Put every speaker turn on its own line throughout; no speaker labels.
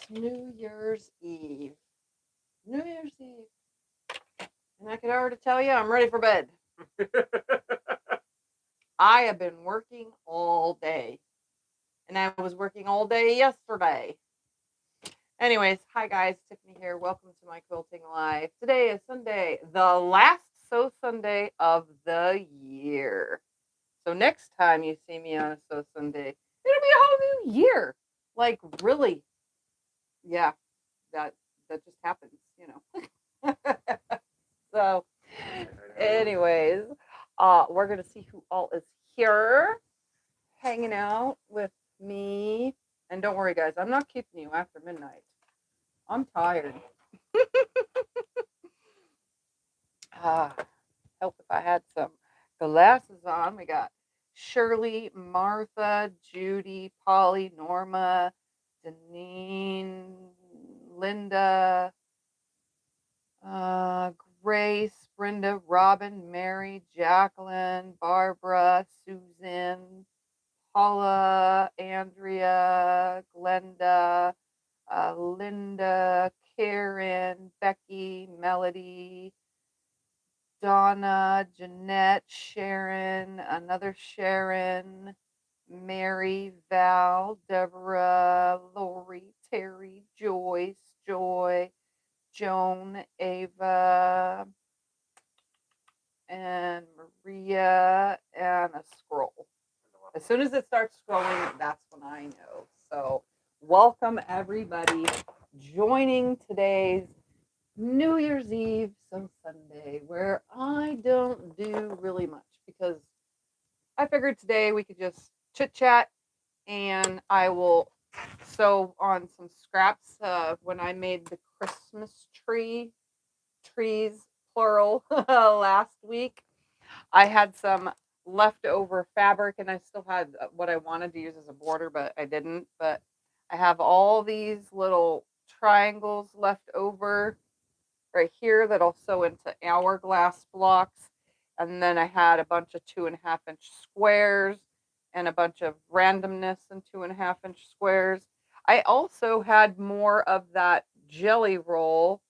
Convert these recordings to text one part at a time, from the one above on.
New Year's Eve. New Year's Eve. And I can already tell you, I'm ready for bed. I have been working all day. And I was working all day yesterday. Anyways, hi guys, Tiffany here. Welcome to my Quilting Life. Today is Sunday, the last Sew Sunday of the year. So next time you see me on a Sew Sunday, it'll be a whole new year. Like really, yeah, that just happens, you know. So, anyways, we're gonna see who all is here, hanging out with me. And don't worry, guys, I'm not keeping you after midnight. I'm tired. Help if I had some glasses on. We got Shirley, Martha, Judy, Polly, Norma, Deneen, Linda, Grace, Brenda, Robin, Mary, Jacqueline, Barbara, Susan, Paula, Andrea, Glenda, Linda, Karen, Becky, Melody, Donna, Jeanette, Sharon, another Sharon, Mary, Val, Deborah, Lori, Terry, Joyce, Joy, Joan, Ava, and Maria, and a scroll. As soon as it starts scrolling, that's when I know. So welcome everybody joining today's New Year's Eve, so Sunday, where I don't do really much because I figured today we could just chit chat and I will sew on some scraps when I made the Christmas trees, plural, last week. I had some leftover fabric and I still had what I wanted to use as a border, but I didn't. But I have all these little triangles left over right here that I'll sew into hourglass blocks. And then I had a bunch of 2.5-inch squares and a bunch of randomness in 2.5-inch squares. I also had more of that jelly roll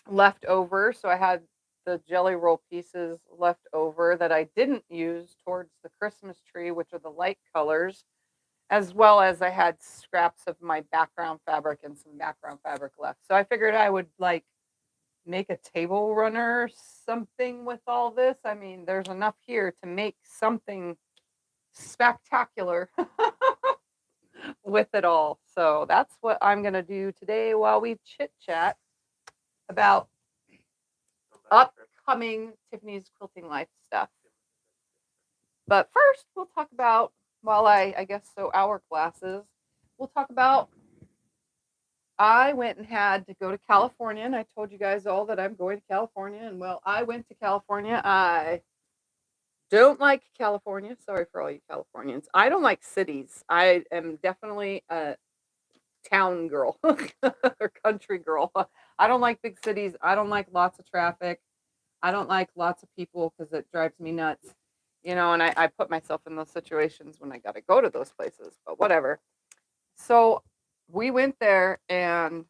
left over. So I had the jelly roll pieces left over that I didn't use towards the Christmas tree, which are the light colors, as well as I had scraps of my background fabric and some background fabric left. So I figured I would like make a table runner or something with all this. I mean, there's enough here to make something spectacular with it all. So that's what I'm going to do today while we chit chat about upcoming Tiffany's Quilting Life stuff. But first, we'll talk about, while I guess sew hourglasses, we'll talk about I went and had to go to California, and I told you guys all that I'm going to California. And well, I went to California. I don't like California. Sorry for all you Californians. I don't like cities. I am definitely a town girl or country girl. I don't like big cities. I don't like lots of traffic. I don't like lots of people because it drives me nuts. You know, and I put myself in those situations when I got to go to those places, but whatever. So we went there and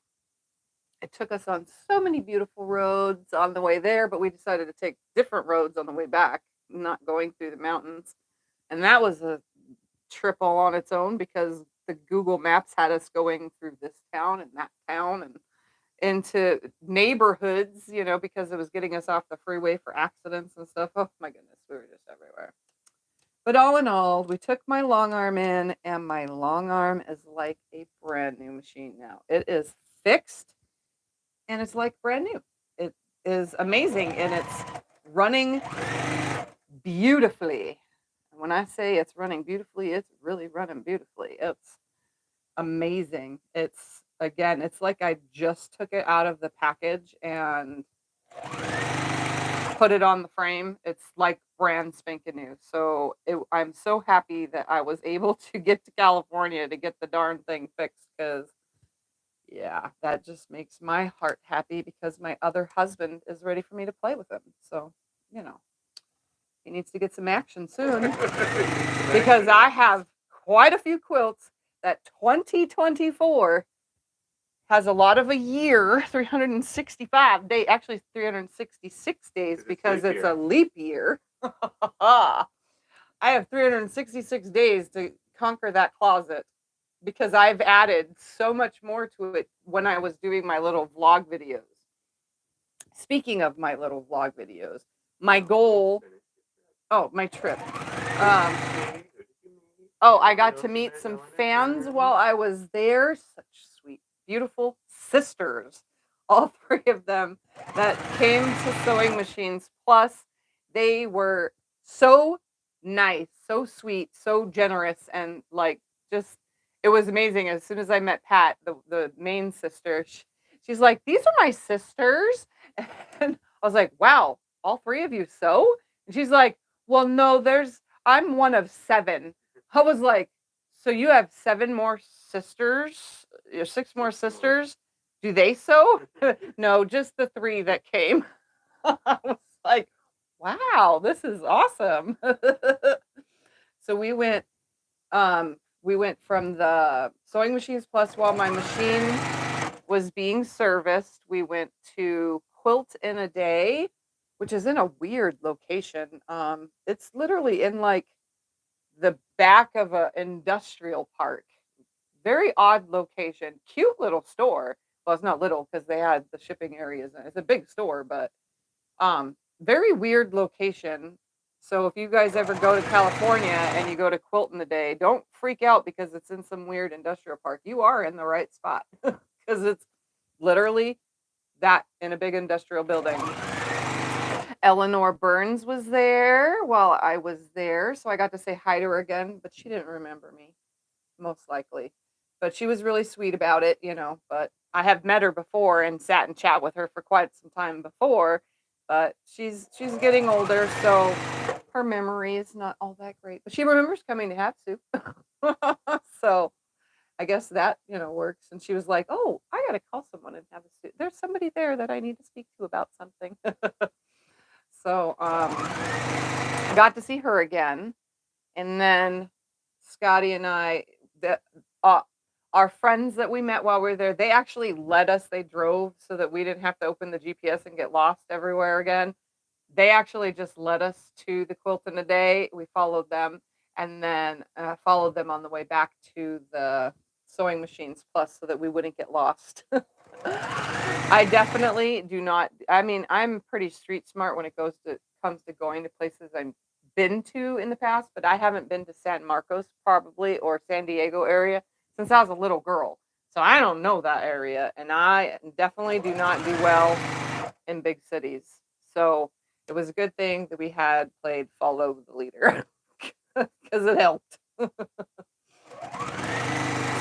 it took us on so many beautiful roads on the way there, but we decided to take different roads on the way back, not going through the mountains. And that was a trip all on its own because the Google Maps had us going through this town and that town and into neighborhoods, you know, because it was getting us off the freeway for accidents and stuff. Oh my goodness, we were just everywhere. But all in all, we took my long arm in, and my long arm is like a brand new machine now. It is fixed, and it's like brand new. It is amazing, and it's running beautifully. And when I say it's running beautifully, it's really running beautifully. It's amazing. It's, again, it's like I just took it out of the package and put it on the frame. It's like brand spanking new. So I'm so happy that I was able to get to California to get the darn thing fixed because, yeah, that just makes my heart happy because my other husband is ready for me to play with him. So, you know, he needs to get some action soon because I have quite a few quilts that 2024 has a lot of a year, 365 days, actually 366 days because it's a leap year. I have 366 days to conquer that closet because I've added so much more to it when I was doing my little vlog videos. Speaking of my little vlog videos, my goal, my trip. I got to meet some fans while I was there. Such sweet, beautiful sisters. All three of them that came to Sewing Machines Plus. They were so nice, so sweet, so generous, and like just it was amazing. As soon as I met Pat, the main sister, she's like, "These are my sisters," and I was like, "Wow, all three of you sew?" And she's like, "Well, no, I'm one of 7." I was like, "So you have 7 more sisters? 6 more sisters? Do they sew?" No, just the 3 that came. I was like, "Wow, this is awesome." So we went from the Sewing Machines Plus while my machine was being serviced. We went to Quilt in a Day, which is in a weird location. It's literally in like the back of an industrial park. Very odd location. Cute little store. Well, it's not little because they had the shipping areas. It's a big store, but very weird location. So if you guys ever go to California and you go to Quilt in the Day, don't freak out because it's in some weird industrial park. You are in the right spot because it's literally that in a big industrial building. Eleanor Burns was there while I was there, so I got to say hi to her again, but she didn't remember me, most likely. But she was really sweet about it, but I have met her before and sat and chat with her for quite some time before, but she's getting older, so her memory is not all that great. But she remembers coming to Havasu. So I guess that, works. And she was like, "Oh, I got to call someone in Havasu. There's somebody there that I need to speak to about something." So I got to see her again. And then Scotty and I, our friends that we met while we were there, they actually led us. They drove so that we didn't have to open the GPS and get lost everywhere again. They actually just led us to the Quilt in a Day. We followed them and then followed them on the way back to the Sewing Machines Plus so that we wouldn't get lost. I definitely do not. I mean, I'm pretty street smart when it comes to going to places I've been to in the past, but I haven't been to San Marcos probably or San Diego area since I was a little girl. So I don't know that area, and I definitely do not do well in big cities. So it was a good thing that we had played Follow the Leader because it helped.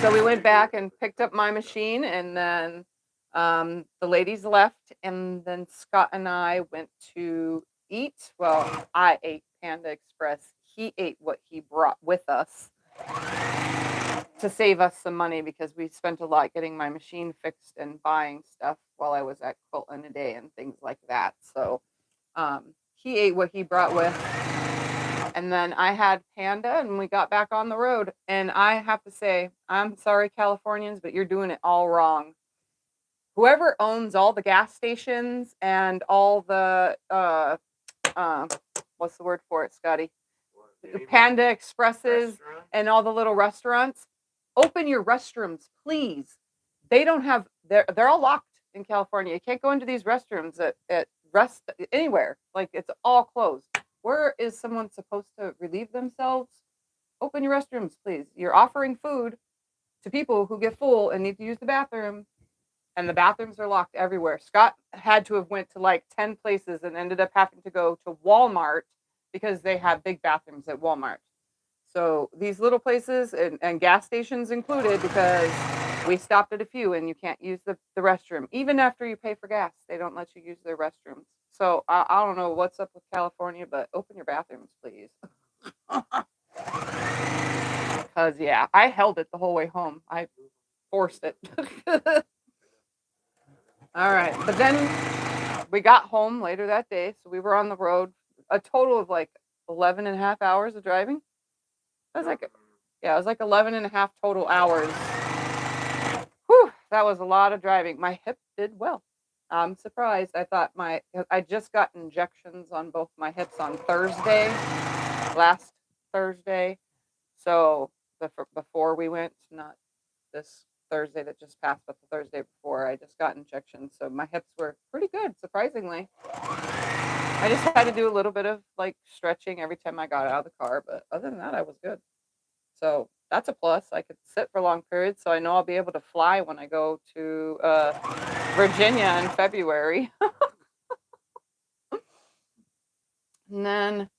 So we went back and picked up my machine, and then the ladies left, and then Scott and I went to eat. Well, I ate Panda Express. He ate what he brought with us to save us some money because we spent a lot getting my machine fixed and buying stuff while I was at Quilt in a Day and things like that. So he ate what he brought with. And then I had Panda, and we got back on the road. And I have to say, I'm sorry, Californians, but you're doing it all wrong. Whoever owns all the gas stations and all the, what's the word for it, Scotty? Panda Expresses and all the little restaurants, open your restrooms, please. They don't have, they're all locked in California. You can't go into these restrooms at rest anywhere. Like, it's all closed. Where is someone supposed to relieve themselves? Open your restrooms, please. You're offering food to people who get full and need to use the bathroom, and the bathrooms are locked everywhere. Scott had to have went to like 10 places and ended up having to go to Walmart because they have big bathrooms at Walmart. So these little places and gas stations included, because we stopped at a few and you can't use the restroom. Even after you pay for gas, they don't let you use their restrooms. So I don't know what's up with California, but open your bathrooms, please. Because, yeah, I held it the whole way home. I forced it. All right. But then we got home later that day. So we were on the road a total of like 11 and a half hours of driving. It was like 11 and a half total hours. Whew, that was a lot of driving. My hip did well. I'm surprised. I thought I just got injections on both my hips on Thursday, last Thursday. So before we went, not this Thursday that just passed, but the Thursday before, I just got injections. So my hips were pretty good, surprisingly. I just had to do a little bit of like stretching every time I got out of the car, but other than that, I was good. So that's a plus. I could sit for long periods, so I know I'll be able to fly when I go to Virginia in February. And then,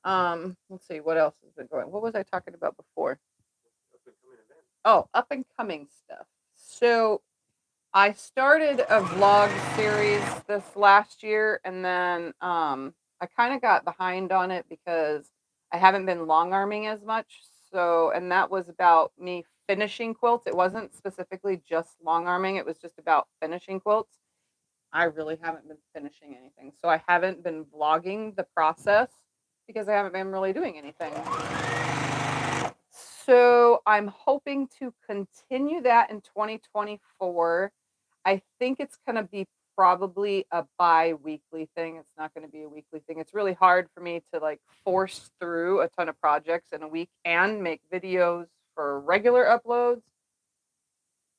let's see, what else has been going? What was I talking about before? Oh, up and coming stuff. So I started a vlog series this last year, and then I kind of got behind on it because I haven't been long arming as much. So, and that was about me finishing quilts. It wasn't specifically just long arming, it was just about finishing quilts. I really haven't been finishing anything. So I haven't been vlogging the process because I haven't been really doing anything. So I'm hoping to continue that in 2024. I think it's going to be probably a bi-weekly thing. It's not going to be a weekly thing. It's really hard for me to like force through a ton of projects in a week and make videos for regular uploads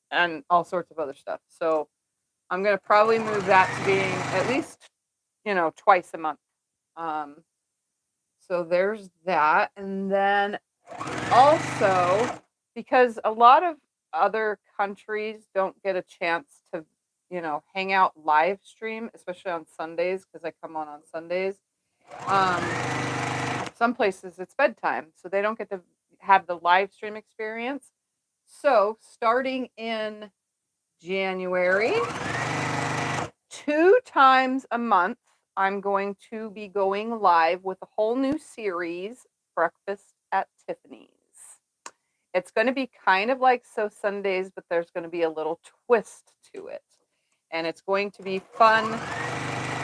and all sorts of other stuff. So I'm going to probably move that to being at least, twice a month. So there's that. And then also, because a lot of other countries don't get a chance to, hang out live stream, especially on Sundays, because I come on Sundays. Some places it's bedtime, so they don't get to have the live stream experience. So starting in January, 2 times a month, I'm going to be going live with a whole new series, Breakfast at Tiffany's. It's going to be kind of like So Sundays, but there's going to be a little twist to it. And it's going to be fun,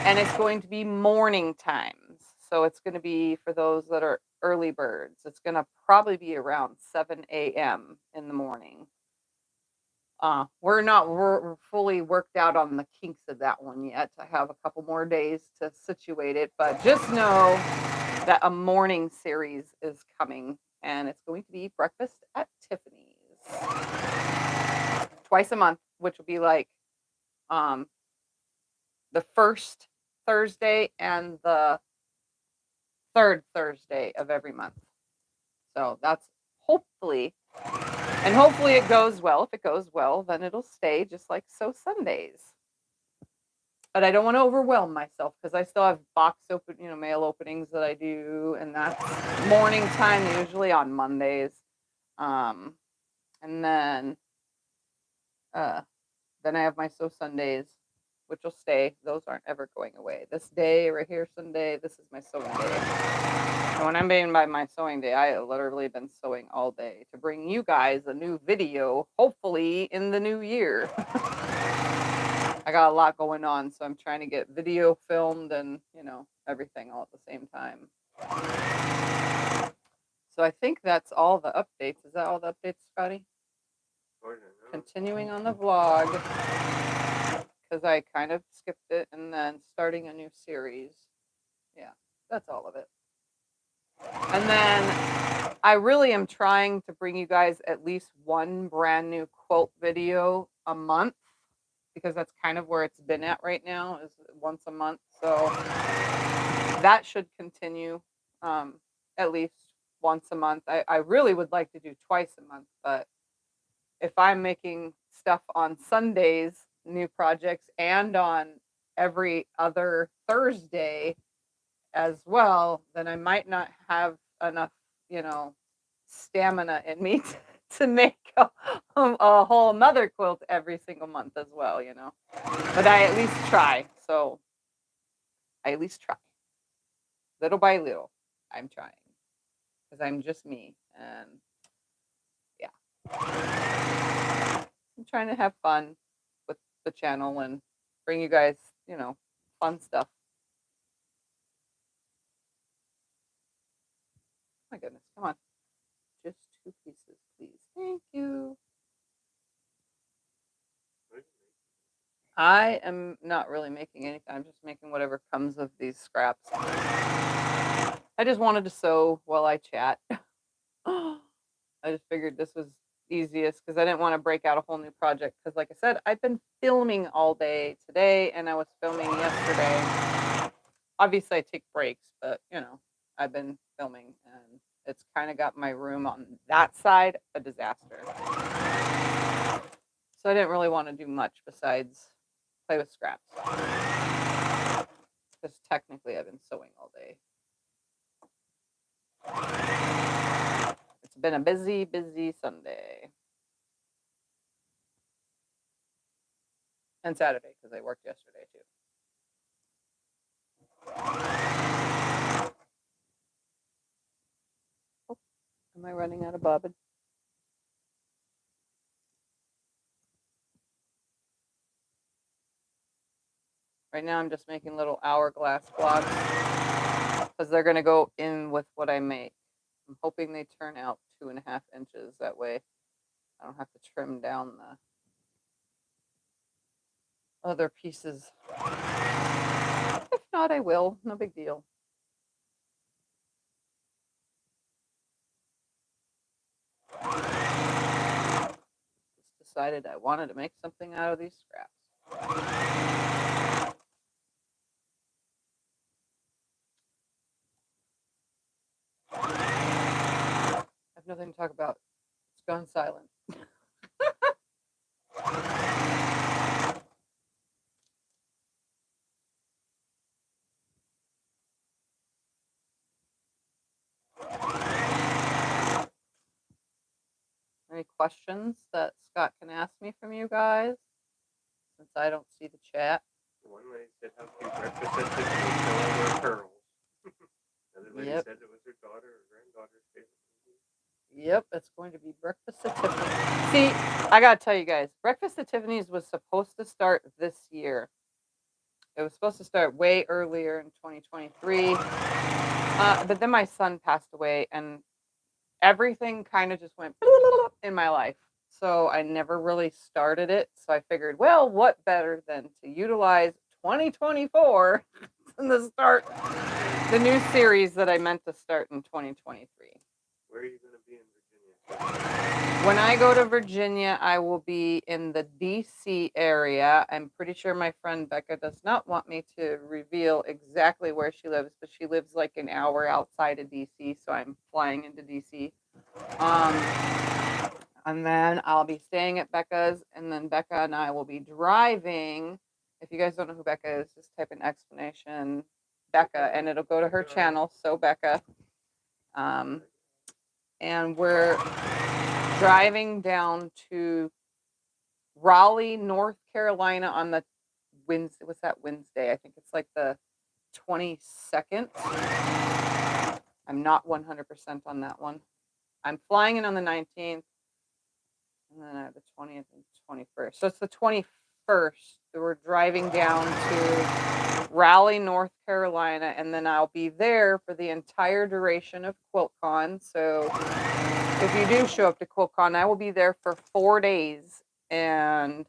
and it's going to be morning times. So it's going to be for those that are early birds. It's going to probably be around 7 a.m. in the morning. We're fully worked out on the kinks of that one yet. I have a couple more days to situate it, but just know that a morning series is coming, and it's going to be Breakfast at Tiffany's twice a month, which will be like the first Thursday and the third Thursday of every month. So that's hopefully it goes well. If it goes well, then it'll stay just like So Sundays. But I don't want to overwhelm myself because I still have mail openings that I do, and that's morning time usually on Mondays. And then I have my So Sundays, which will stay. Those aren't ever going away. This day right here, Sunday, this is my sewing day. And when I'm being by my sewing day, I have literally been sewing all day to bring you guys a new video, hopefully in the new year. I got a lot going on, so I'm trying to get video filmed and, everything all at the same time. So I think that's all the updates. Is that all the updates, Scotty? Continuing on the vlog, because I kind of skipped it, and then starting a new series. Yeah, that's all of it. And then I really am trying to bring you guys at least one brand new quilt video a month, because that's kind of where it's been at right now, is once a month. So that should continue at least once a month. I really would like to do twice a month, but if I'm making stuff on Sundays, new projects, and on every other Thursday as well, then I might not have enough, stamina in me to make a whole another quilt every single month as well, But I at least try. So I at least try. Little by little, I'm trying. Because I'm just me. And yeah. I'm trying to have fun with the channel and bring you guys, fun stuff. My goodness, come on. Just 2 pieces, please. Thank you. I am not really making anything. I'm just making whatever comes of these scraps. I just wanted to sew while I chat. I just figured this was easiest because I didn't want to break out a whole new project. Because, like I said, I've been filming all day today, and I was filming yesterday. Obviously, I take breaks, but I've been filming, and it's kind of got my room on that side a disaster. So I didn't really want to do much besides play with scraps. Because technically, I've been sewing all day. It's been a busy, busy Sunday. And Saturday, because I worked yesterday too. Oh, am I running out of bobbin? Right now I'm just making little hourglass blocks because they're going to go in with what I make. I'm hoping they turn out 2.5 inches. That way I don't have to trim down the other pieces. If not, I will. No big deal. Just decided I wanted to make something out of these scraps. I have nothing to talk about. It's gone silent. Any questions that Scott can ask me from you guys? Since I don't see the chat.
One lady said how cute breakfast at Tiffany's still all wear pearls. Another lady said it was her daughter or granddaughter's favorite movie.
Yep, it's going to be Breakfast at Tiffany's. See, I gotta tell you guys, Breakfast at Tiffany's was supposed to start this year. It was supposed to start way earlier in 2023. But then my son passed away and everything kind of just went in my life. So I never really started it. So I figured, well, what better than to utilize 2024 and to start the new series that I meant to start in 2023.
Where are you going to be in Virginia?
When I go to Virginia, I will be in the DC area. I'm pretty sure my friend Becca does not want me to reveal exactly where she lives, but she lives like an hour outside of DC, so I'm flying into DC. And then I'll be staying at Becca's, and then Becca and I will be driving. If you guys don't know who Becca is, just type in explanation Becca, and it'll go to her channel, So Becca. And we're driving down to Raleigh, North Carolina on the Wednesday. What's that Wednesday? I think it's like the 22nd. I'm not 100% on that one. I'm flying in on the 19th, and then I have the 20th and 21st. So it's the 21st. So we're driving down to Raleigh, North Carolina, and then I'll be there for the entire duration of Quiltcon. So if you do show up to Quiltcon, I will be there for 4 days and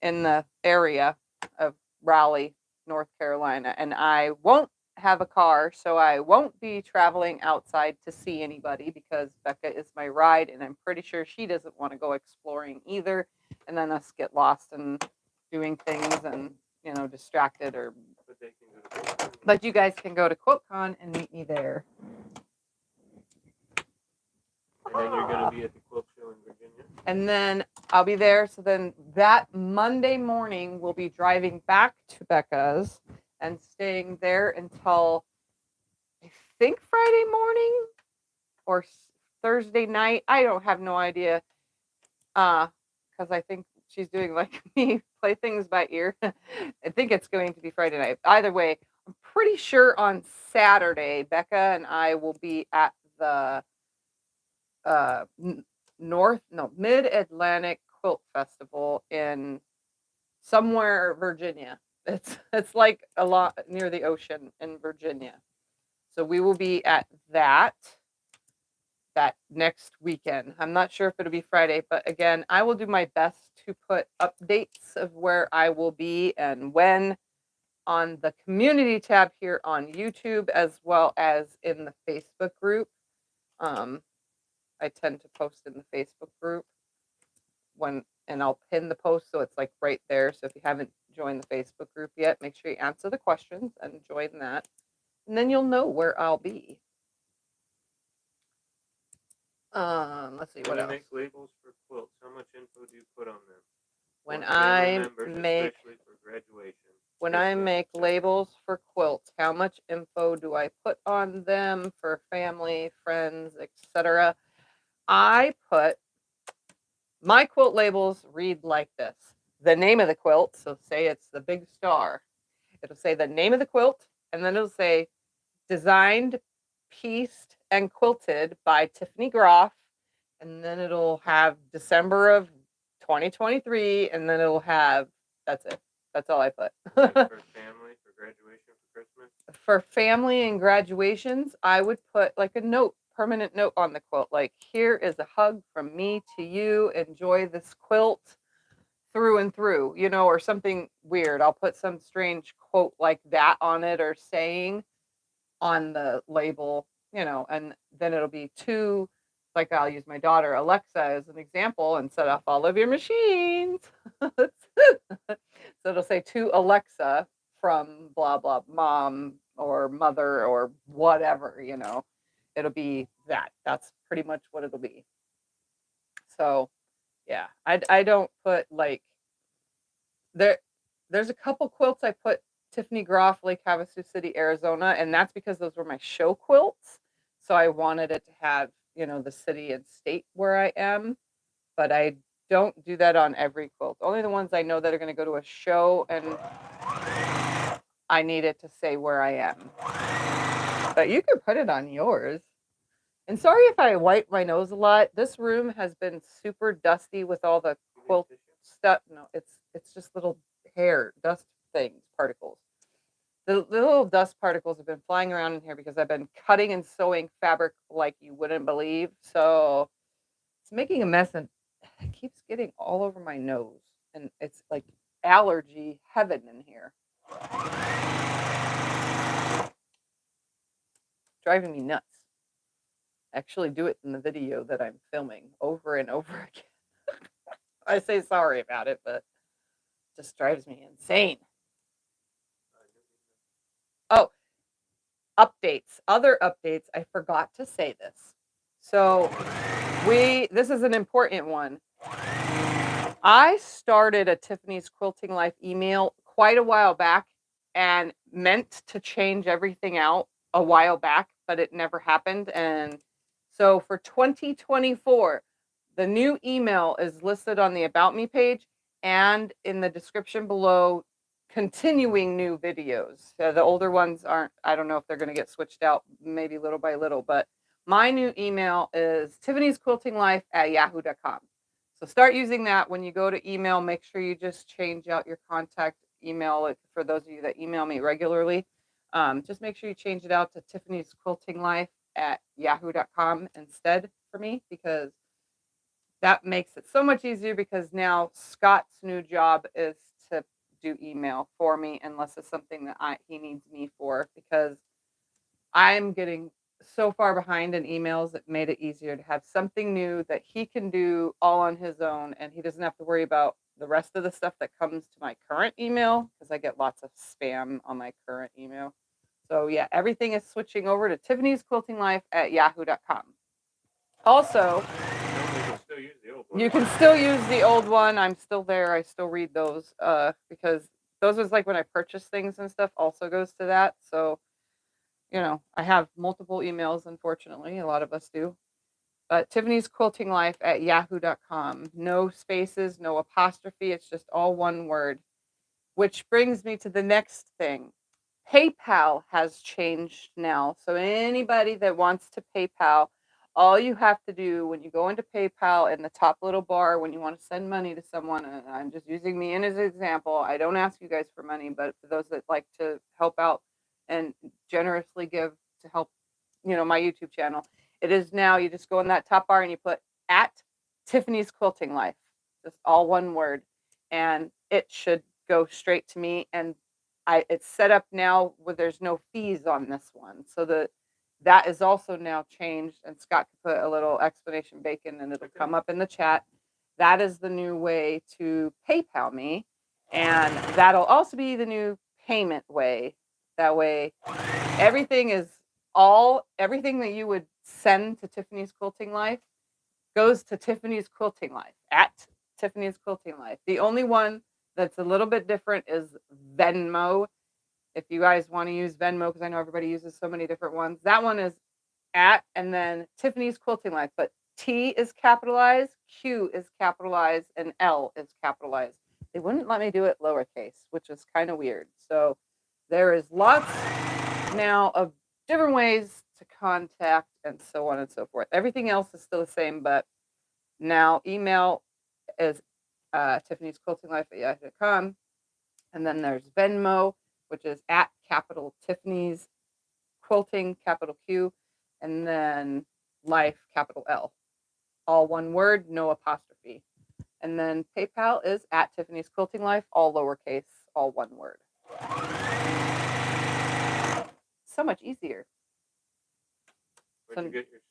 in the area of Raleigh, North Carolina. And I won't have a car, so I won't be traveling outside to see anybody because Becca is my ride, and I'm pretty sure she doesn't want to go exploring either. And then us get lost and doing things and, distracted or. But you guys can go to Quiltcon and meet me there.
And then you're going to be at the quilt show in Virginia.
And then I'll be there. So then that Monday morning, we'll be driving back to Becca's and staying there until I think Friday morning or Thursday night. I don't have no idea. Because I think she's doing like me, play things by ear. I think it's going to be Friday night. Either way, I'm pretty sure on Saturday, Becca and I will be at the MidAtlantic Quilt Festival in somewhere Virginia. It's like a lot near the ocean in Virginia. So we will be at that. that next weekend. I'm not sure if it'll be Friday, but again, I will do my best to put updates of where I will be and when on the community tab here on YouTube, as well as in the Facebook group. I tend to post in the Facebook group and I'll pin the post so it's like right there. So if you haven't joined the Facebook group yet, make sure you answer the questions and join that. And then you'll know where I'll be. Let's see what else.
Make labels for quilts. How much info do you put on them?
When
I
make labels for quilts, how much info do I put on them for family, friends, etc.? I put my quilt labels read like this. The name of the quilt, so say it's the Big Star. It'll say the name of the quilt, and then it'll say designed, pieced, and quilted by Tiffany Groff. And then it'll have December of 2023, and then it'll have, that's it. That's all I put.
For family, for graduation, for Christmas?
For family and graduations, I would put like a note, permanent note on the quilt. Like, here is a hug from me to you. Enjoy this quilt through and through, you know, or something weird. I'll put some strange quote like that on it or saying on the label, you know, and then it'll be to, like, I'll use my daughter Alexa as an example and set off all of your machines. So it'll say to Alexa from blah, blah, mom or mother or whatever, you know, it'll be that. That's pretty much what it'll be. So yeah, I don't put like, there's a couple quilts I put Tiffany Groff, Lake Havasu City, Arizona, and that's because those were my show quilts. So I wanted it to have, you know, the city and state where I am, but I don't do that on every quilt. Only the ones I know that are going to go to a show and I need it to say where I am. But you can put it on yours. And sorry if I wipe my nose a lot. This room has been super dusty with all the quilt stuff. No, it's just little hair, dust things, particles. The little dust particles have been flying around in here because I've been cutting and sewing fabric like you wouldn't believe. So it's making a mess and it keeps getting all over my nose. And it's like allergy heaven in here. Driving me nuts. I actually do it in the video that I'm filming over and over again. I say sorry about it, but it just drives me insane. Oh, updates, other updates. I forgot to say this. So this is an important one. I started a Tiffany's Quilting Life email quite a while back and meant to change everything out a while back, but it never happened. And so for 2024, the new email is listed on the About Me page and in the description below, continuing new videos. The older ones aren't, I don't know if they're going to get switched out maybe little by little, but my new email is tiffanysquiltinglife@yahoo.com. So start using that when you go to email. Make sure you just change out your contact email. For those of you that email me regularly, just make sure you change it out to tiffanysquiltinglife@yahoo.com instead for me, because that makes it so much easier, because now Scott's new job is to do email for me unless it's something that he needs me for, because I'm getting so far behind in emails. It made it easier to have something new that he can do all on his own, and he doesn't have to worry about the rest of the stuff that comes to my current email, because I get lots of spam on my current email. So yeah, everything is switching over to tiffanysquiltinglife@yahoo.com. Also, you can still use the old one. I'm still there. I still read those because those was like when I purchase things and stuff also goes to that. So, you know, I have multiple emails, unfortunately. A lot of us do. But tiffanysquiltinglife@yahoo.com. No spaces, no apostrophe. It's just all one word. Which brings me to the next thing. PayPal has changed now. So anybody that wants to PayPal, all you have to do when you go into PayPal, in the top little bar, when you want to send money to someone, and I'm just using me as an example. I don't ask you guys for money, but for those that like to help out and generously give to help, you know, my YouTube channel, It is now, you just go in that top bar and you put at Tiffany's Quilting Life, just all one word, and it should go straight to me. And it's set up now where there's no fees on this one, so that is also now changed. And Scott could put a little explanation bacon, and it'll come up in the chat. That is the new way to PayPal me, and that'll also be the new payment way. That way, everything that you would send to Tiffany's Quilting Life goes to Tiffany's Quilting Life, at Tiffany's Quilting Life. The only one that's a little bit different is Venmo. If you guys want to use Venmo, because I know everybody uses so many different ones, that one is at and then Tiffany's Quilting Life, but T is capitalized, Q is capitalized, and L is capitalized. They wouldn't let me do it lowercase, which is kind of weird. So there is lots now of different ways to contact and so on and so forth. Everything else is still the same, but now email is Tiffany's Quilting Life at yahoo.com. And then there's Venmo, which is at capital Tiffany's Quilting, capital Q, and then Life, capital L. All one word, no apostrophe. And then PayPal is at Tiffany's Quilting Life, all lowercase, all one word. So much easier.
Where'd you get your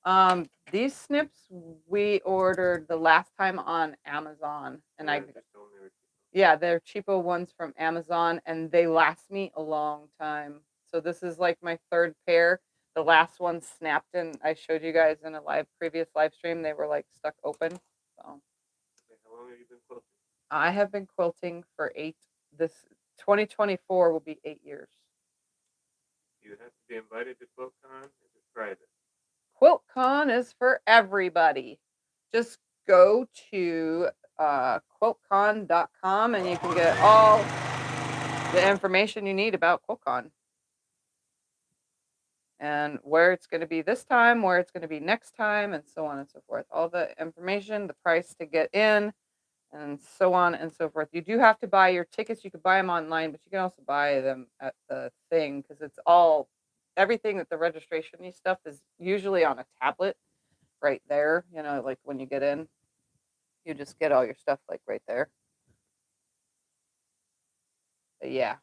snips?
These snips we ordered the last time on Amazon, and yeah, they're cheapo ones from Amazon, and they last me a long time. So this is like my third pair. The last one snapped, and I showed you guys in a previous live stream. They were like stuck open. So.
Okay, how long have you been quilting?
I have been quilting for 2024 will be 8 years.
Do you have to be invited to Quiltcon? Is it private?
Quiltcon is for everybody. Just go to quiltcon.com and you can get all the information you need about Quiltcon. And where it's going to be this time, where it's going to be next time, and so on and so forth. All the information, the price to get in, and so on and so forth. You do have to buy your tickets. You can buy them online, but you can also buy them at the thing, because it's all, everything that the registration stuff is usually on a tablet right there. You know, like when you get in, you just get all your stuff like right there. But yeah,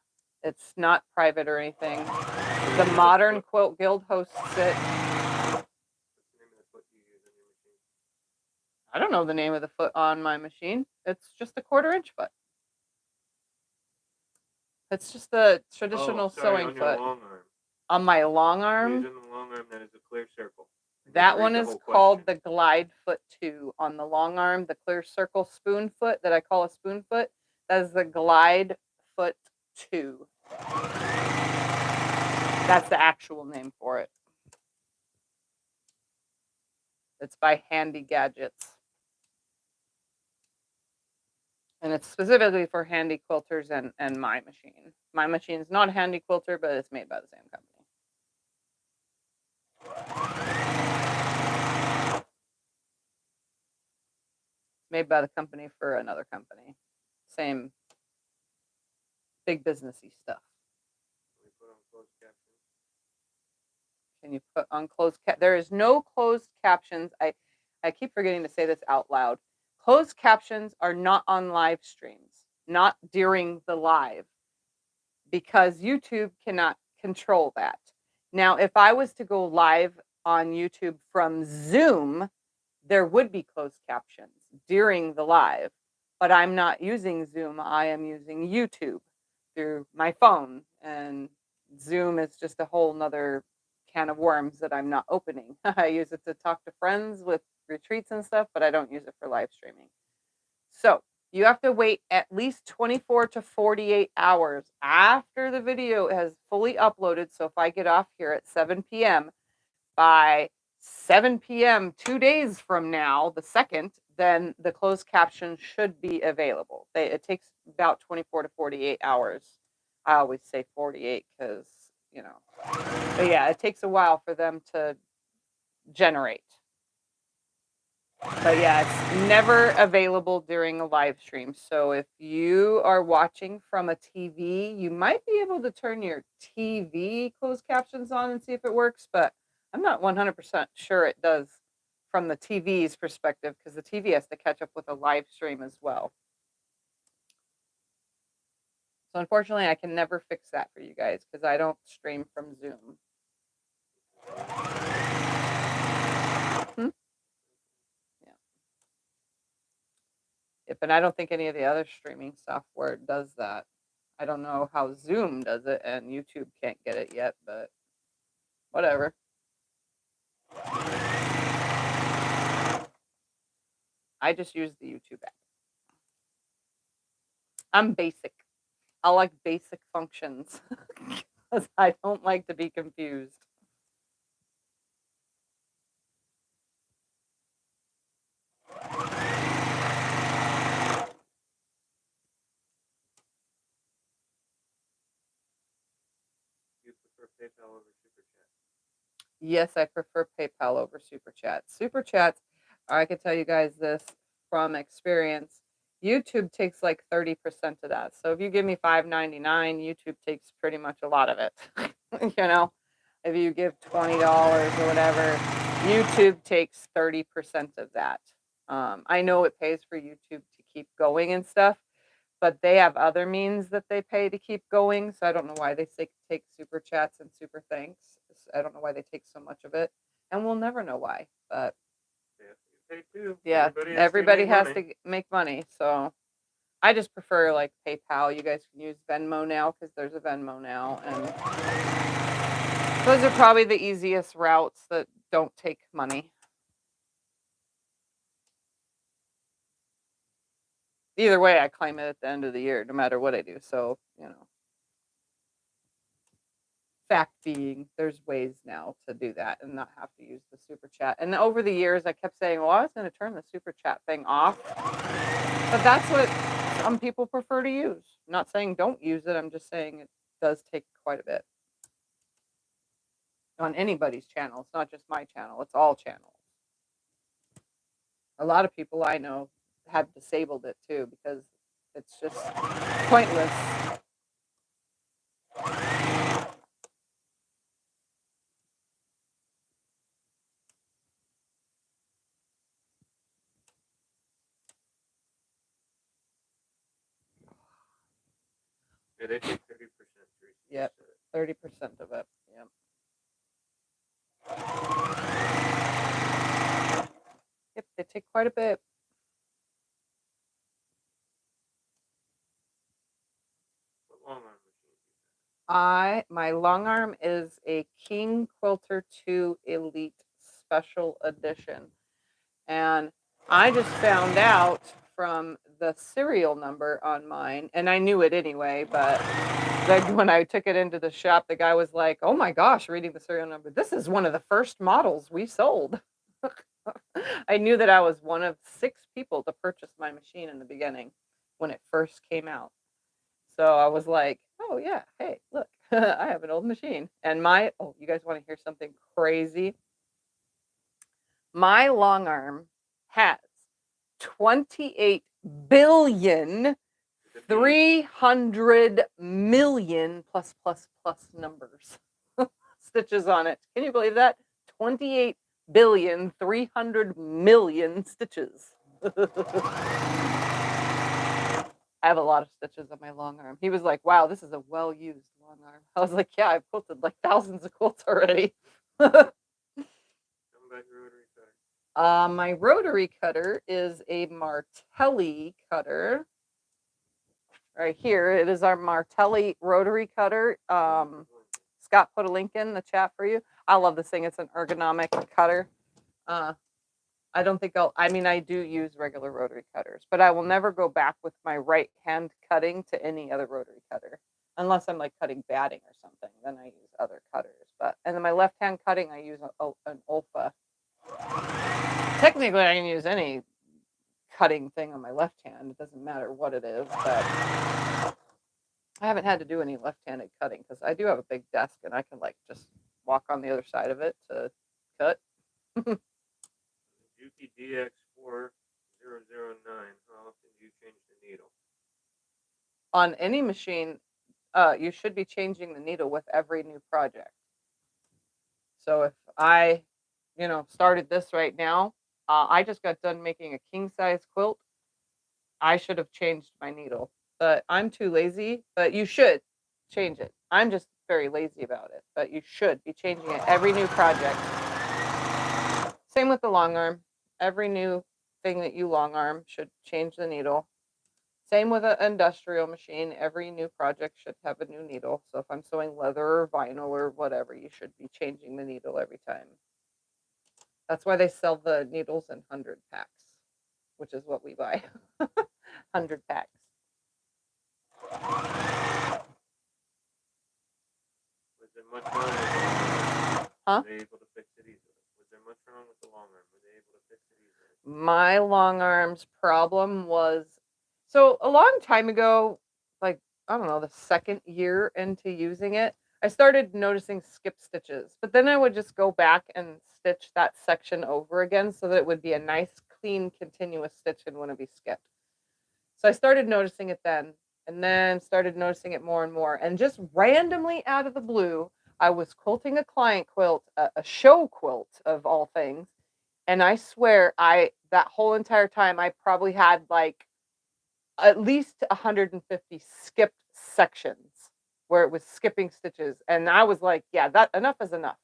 it's not private or anything. The Modern Quilt Guild hosts it. I don't know the name of the foot on my machine. It's just a 1/4 inch foot. It's just the traditional sewing foot.
Long arm.
On my long arm?
Using the long arm, that is a clear circle.
That one is called the Glide Foot 2. On the long arm, the clear circle spoon foot that I call a spoon foot, that is the Glide Foot 2. That's the actual name for it. It's by Handy Gadgets. And it's specifically for handy quilters and my machine. My machine is not a handy quilter, but it's made by the same company. Made by the company for another company. Same big businessy stuff. Can you put on closed captions? There is no closed captions. I keep forgetting to say this out loud. Closed captions are not on live streams, not during the live, because YouTube cannot control that. Now, if I was to go live on YouTube from Zoom, there would be closed captions during the live, but I'm not using Zoom. I am using YouTube through my phone, and Zoom is just a whole nother can of worms that I'm not opening. I use it to talk to friends with retreats and stuff, but I don't use it for live streaming. So you have to wait at least 24 to 48 hours after the video has fully uploaded. So if I get off here at 7 p.m., by 7 p.m. 2 days from now, the 2nd, then the closed caption should be available. It takes about 24 to 48 hours. I always say 48 because, you know, but yeah, it takes a while for them to generate. But yeah, it's never available during a live stream. So if you are watching from a TV, you might be able to turn your TV closed captions on and see if it works. But I'm not 100% sure it does from the TV's perspective, because the TV has to catch up with a live stream as well. So unfortunately, I can never fix that for you guys because I don't stream from Zoom. Yeah. Yep, and I don't think any of the other streaming software does that. I don't know how Zoom does it, and YouTube can't get it yet, but whatever. I just use the YouTube app. I'm basic. I like basic functions because I don't like to be confused.
You prefer PayPal over Super Chat?
Yes, I prefer PayPal over Super Chat. Super Chats, I can tell you guys this from experience. YouTube takes like 30% of that. So if you give me $5.99, YouTube takes pretty much a lot of it. You know, if you give $20 or whatever, YouTube takes 30% of that. I know it pays for YouTube to keep going and stuff, but they have other means that they pay to keep going. So I don't know why they take super chats and super thanks. I don't know why they take so much of it, and we'll never know why. But yeah, everybody has to make money. So I just prefer like PayPal. You guys can use Venmo now because there's a Venmo now, and those are probably the easiest routes that don't take money. Either way, I claim it at the end of the year, no matter what I do. So, you know, fact being, there's ways now to do that and not have to use the super chat. And over the years, I kept saying, well, I was going to turn the super chat thing off. But that's what some people prefer to use. I'm not saying don't use it. I'm just saying it does take quite a bit on anybody's channel. It's not just my channel, it's all channels. A lot of people I know have disabled it too because it's just pointless.
Yeah, they take 30%.
Yep, 30% of it. Yep. Yep, they take quite a bit.
What long arm machine?
My long arm is a King Quilter 2 Elite Special Edition. And I just found out from the serial number on mine, and I knew it anyway, but when I took it into the shop, the guy was like, oh my gosh, reading the serial number, this is one of the first models we sold. I knew that I was one of 6 people to purchase my machine in the beginning when it first came out. So I was like, oh yeah, hey, look, I have an old machine. And you guys want to hear something crazy? My long arm has 28 billion 300 million plus numbers stitches on it. Can you believe that? 28 billion 300 million stitches. I have a lot of stitches on my long arm. He was like, wow, this is a well-used long arm. I was like, yeah, I've quilted like thousands of quilts already. My rotary cutter is a Martelli cutter. Right here, it is our Martelli rotary cutter. Scott put a link in the chat for you. I love this thing. It's an ergonomic cutter. I don't think I do use regular rotary cutters, but I will never go back with my right hand cutting to any other rotary cutter. Unless I'm like cutting batting or something, then I use other cutters. And then my left hand cutting, I use an Olfa. Technically, I can use any cutting thing on my left hand. It doesn't matter what it is, but I haven't had to do any left-handed cutting because I do have a big desk and I can like just walk on the other side of it to cut.
Juki DX4009. How often do you change the needle?
On any machine, you should be changing the needle with every new project. So if I, started this right now, I just got done making a king size quilt. I should have changed my needle, but I'm too lazy. But you should change it. I'm just very lazy about it, but you should be changing it every new project. Same with the long arm. Every new thing that you long arm should change the needle. Same with an industrial machine. Every new project should have a new needle. So if I'm sewing leather or vinyl or whatever, you should be changing the needle every time. That's why they sell the needles in 100 packs, which is what we buy. 100 packs.
Was there much wrong with the long arm?
Huh?
Were they able to fix it easily? Was there much wrong with the long arm? Were they able to fix it easily?
My long arms problem was, so a long time ago, like, I don't know, the second year into using it, I started noticing skip stitches, but then I would just go back and stitch that section over again so that it would be a nice, clean, continuous stitch and wouldn't be skipped. So I started noticing it then, and then started noticing it more and more. And just randomly out of the blue, I was quilting a client quilt, a show quilt of all things. And I swear, that whole entire time, I probably had like at least 150 skipped sections where it was skipping stitches. And I was like, yeah, that enough is enough.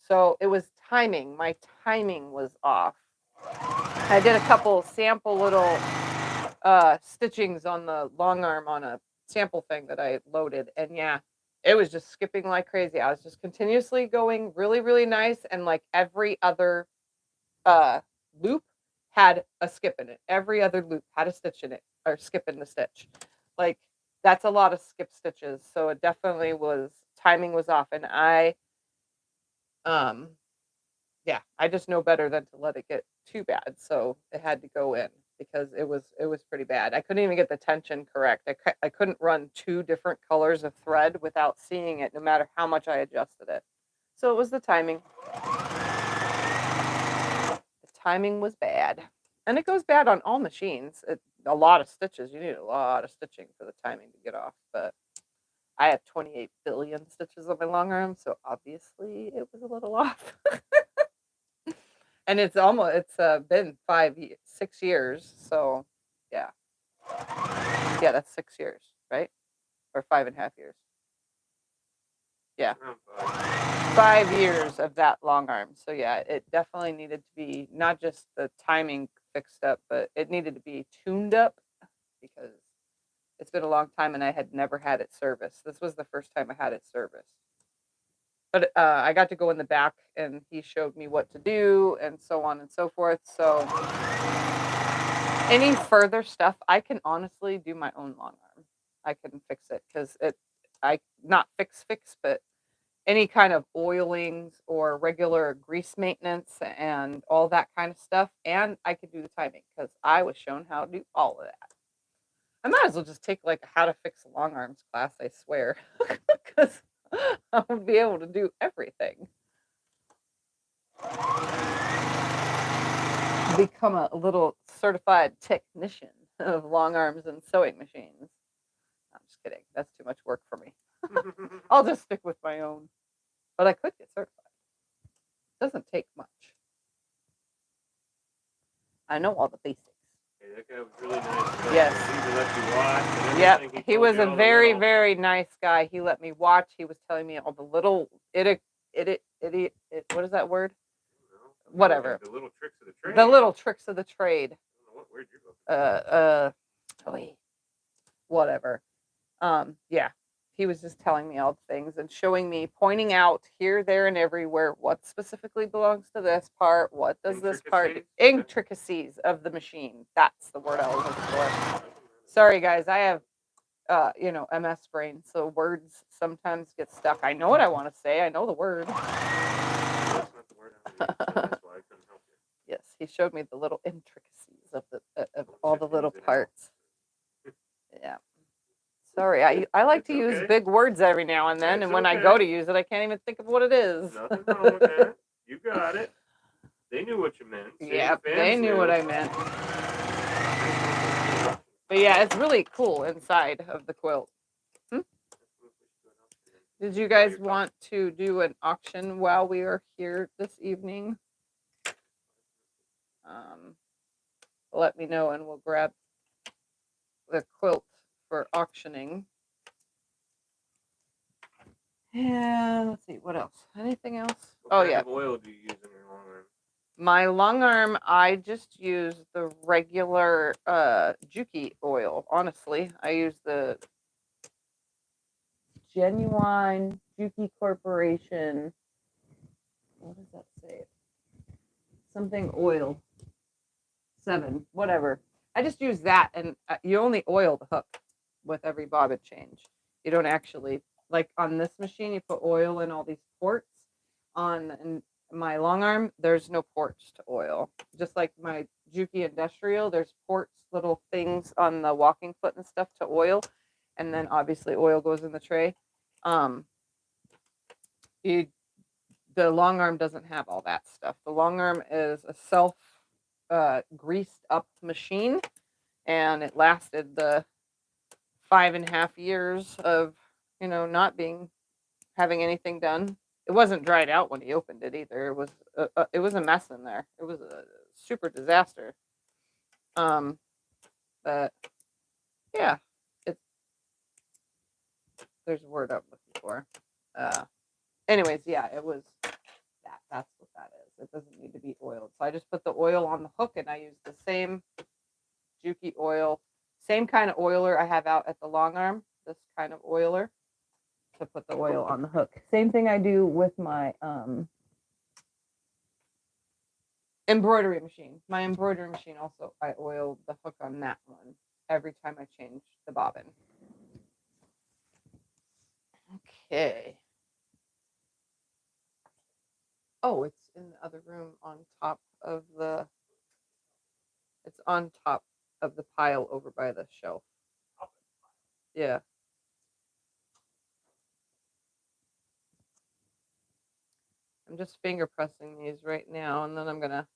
So it was timing. My timing was off. I did a couple sample little stitchings on the long arm on a sample thing that I loaded. And yeah, it was just skipping like crazy. I was just continuously going really, really nice. And like every other loop had a skip in it. Every other loop had a stitch in it or skip in the stitch. Like that's a lot of skip stitches. So it definitely was, timing was off. And yeah, I just know better than to let it get too bad. So it had to go in because it was pretty bad. I couldn't even get the tension correct. I couldn't run 2 different colors of thread without seeing it, no matter how much I adjusted it. So it was the timing. The timing was bad. And it goes bad on all machines. A lot of stitches. You need a lot of stitching for the timing to get off. But I have 28 billion stitches on my long arm, so obviously it was a little off. And it's been 6 years. So yeah. Yeah, that's 6 years, right? Or 5.5 years. Yeah. 5 years of that long arm. So yeah, it definitely needed to be not just the timing fixed up, but it needed to be tuned up because it's been a long time and I had never had it serviced. This was the first time I had it serviced. But I got to go in the back and he showed me what to do and so on and so forth. So any further stuff, I can honestly do my own long arm. I can fix it because not fix, but any kind of oilings or regular grease maintenance and all that kind of stuff. And I could do the timing because I was shown how to do all of that. I might as well just take like a how to fix long arms class, I swear, because I would be able to do everything. Become a little certified technician of long arms and sewing machines. I'm just kidding. That's too much work for me. I'll just stick with my own. But I could get certified. It doesn't take much. I know all the basics.
Hey, that guy was really nice.
Yes.
He let you watch.
Yep. He was a very, very nice guy. He let me watch. He was telling me all the little what is that word? Whatever.
The little tricks of the trade.
The little tricks of the trade.
I don't know what word you're looking for.
Whatever. Yeah. He was just telling me all the things and showing me, pointing out here, there, and everywhere what specifically belongs to this part. What does this part? Intricacies of the machine. That's the word I was looking for. Sorry, guys. I have, MS brain, so words sometimes get stuck. I know what I want to say. I know the word.
That's not the word I was using, so that's why I couldn't help you.
Yes, he showed me the little intricacies of all the little parts. Yeah. Sorry, I like to use big words every now and then, and when I go to use it, I can't even think of what it is.
Nothing wrong with that. You got it. They knew what you meant.
Yeah, they knew what I meant. But yeah, it's really cool inside of the quilt. Did you guys want to do an auction while we are here this evening? Let me know and we'll grab the quilt for auctioning. And let's see, what else? Anything else?
What kind of oil do you use in your long arm?
My long arm, I just use the regular Juki oil. Honestly, I use the genuine Juki Corporation. What does that say? Something oil. 7, whatever. I just use that, and you only oil the hook with every bobbin change. You don't actually, like on this machine, you put oil in all these ports. On my long arm, there's no ports to oil. Just like my Juki Industrial, there's ports, little things on the walking foot and stuff to oil, and then obviously oil goes in the tray. The long arm doesn't have all that stuff. The long arm is a self greased up machine, and it lasted the 5.5 years of not having anything done. It wasn't dried out when he opened it either. It was a mess in there. It was a super disaster. But yeah, there's a word I'm looking for. Anyways, yeah, it was that. That's what that is. It doesn't need to be oiled. So I just put the oil on the hook, and I use the same Juki oil, same kind of oiler I have out at the long arm. This kind of oiler to put the oil on the hook. Same thing I do with my embroidery machine. My embroidery machine also, I oil the hook on that one every time I change the bobbin. Okay. Oh, it's in the other room on top of the, it's on top of the pile over by the shelf. Yeah. I'm just finger pressing these right now, and then I'm going to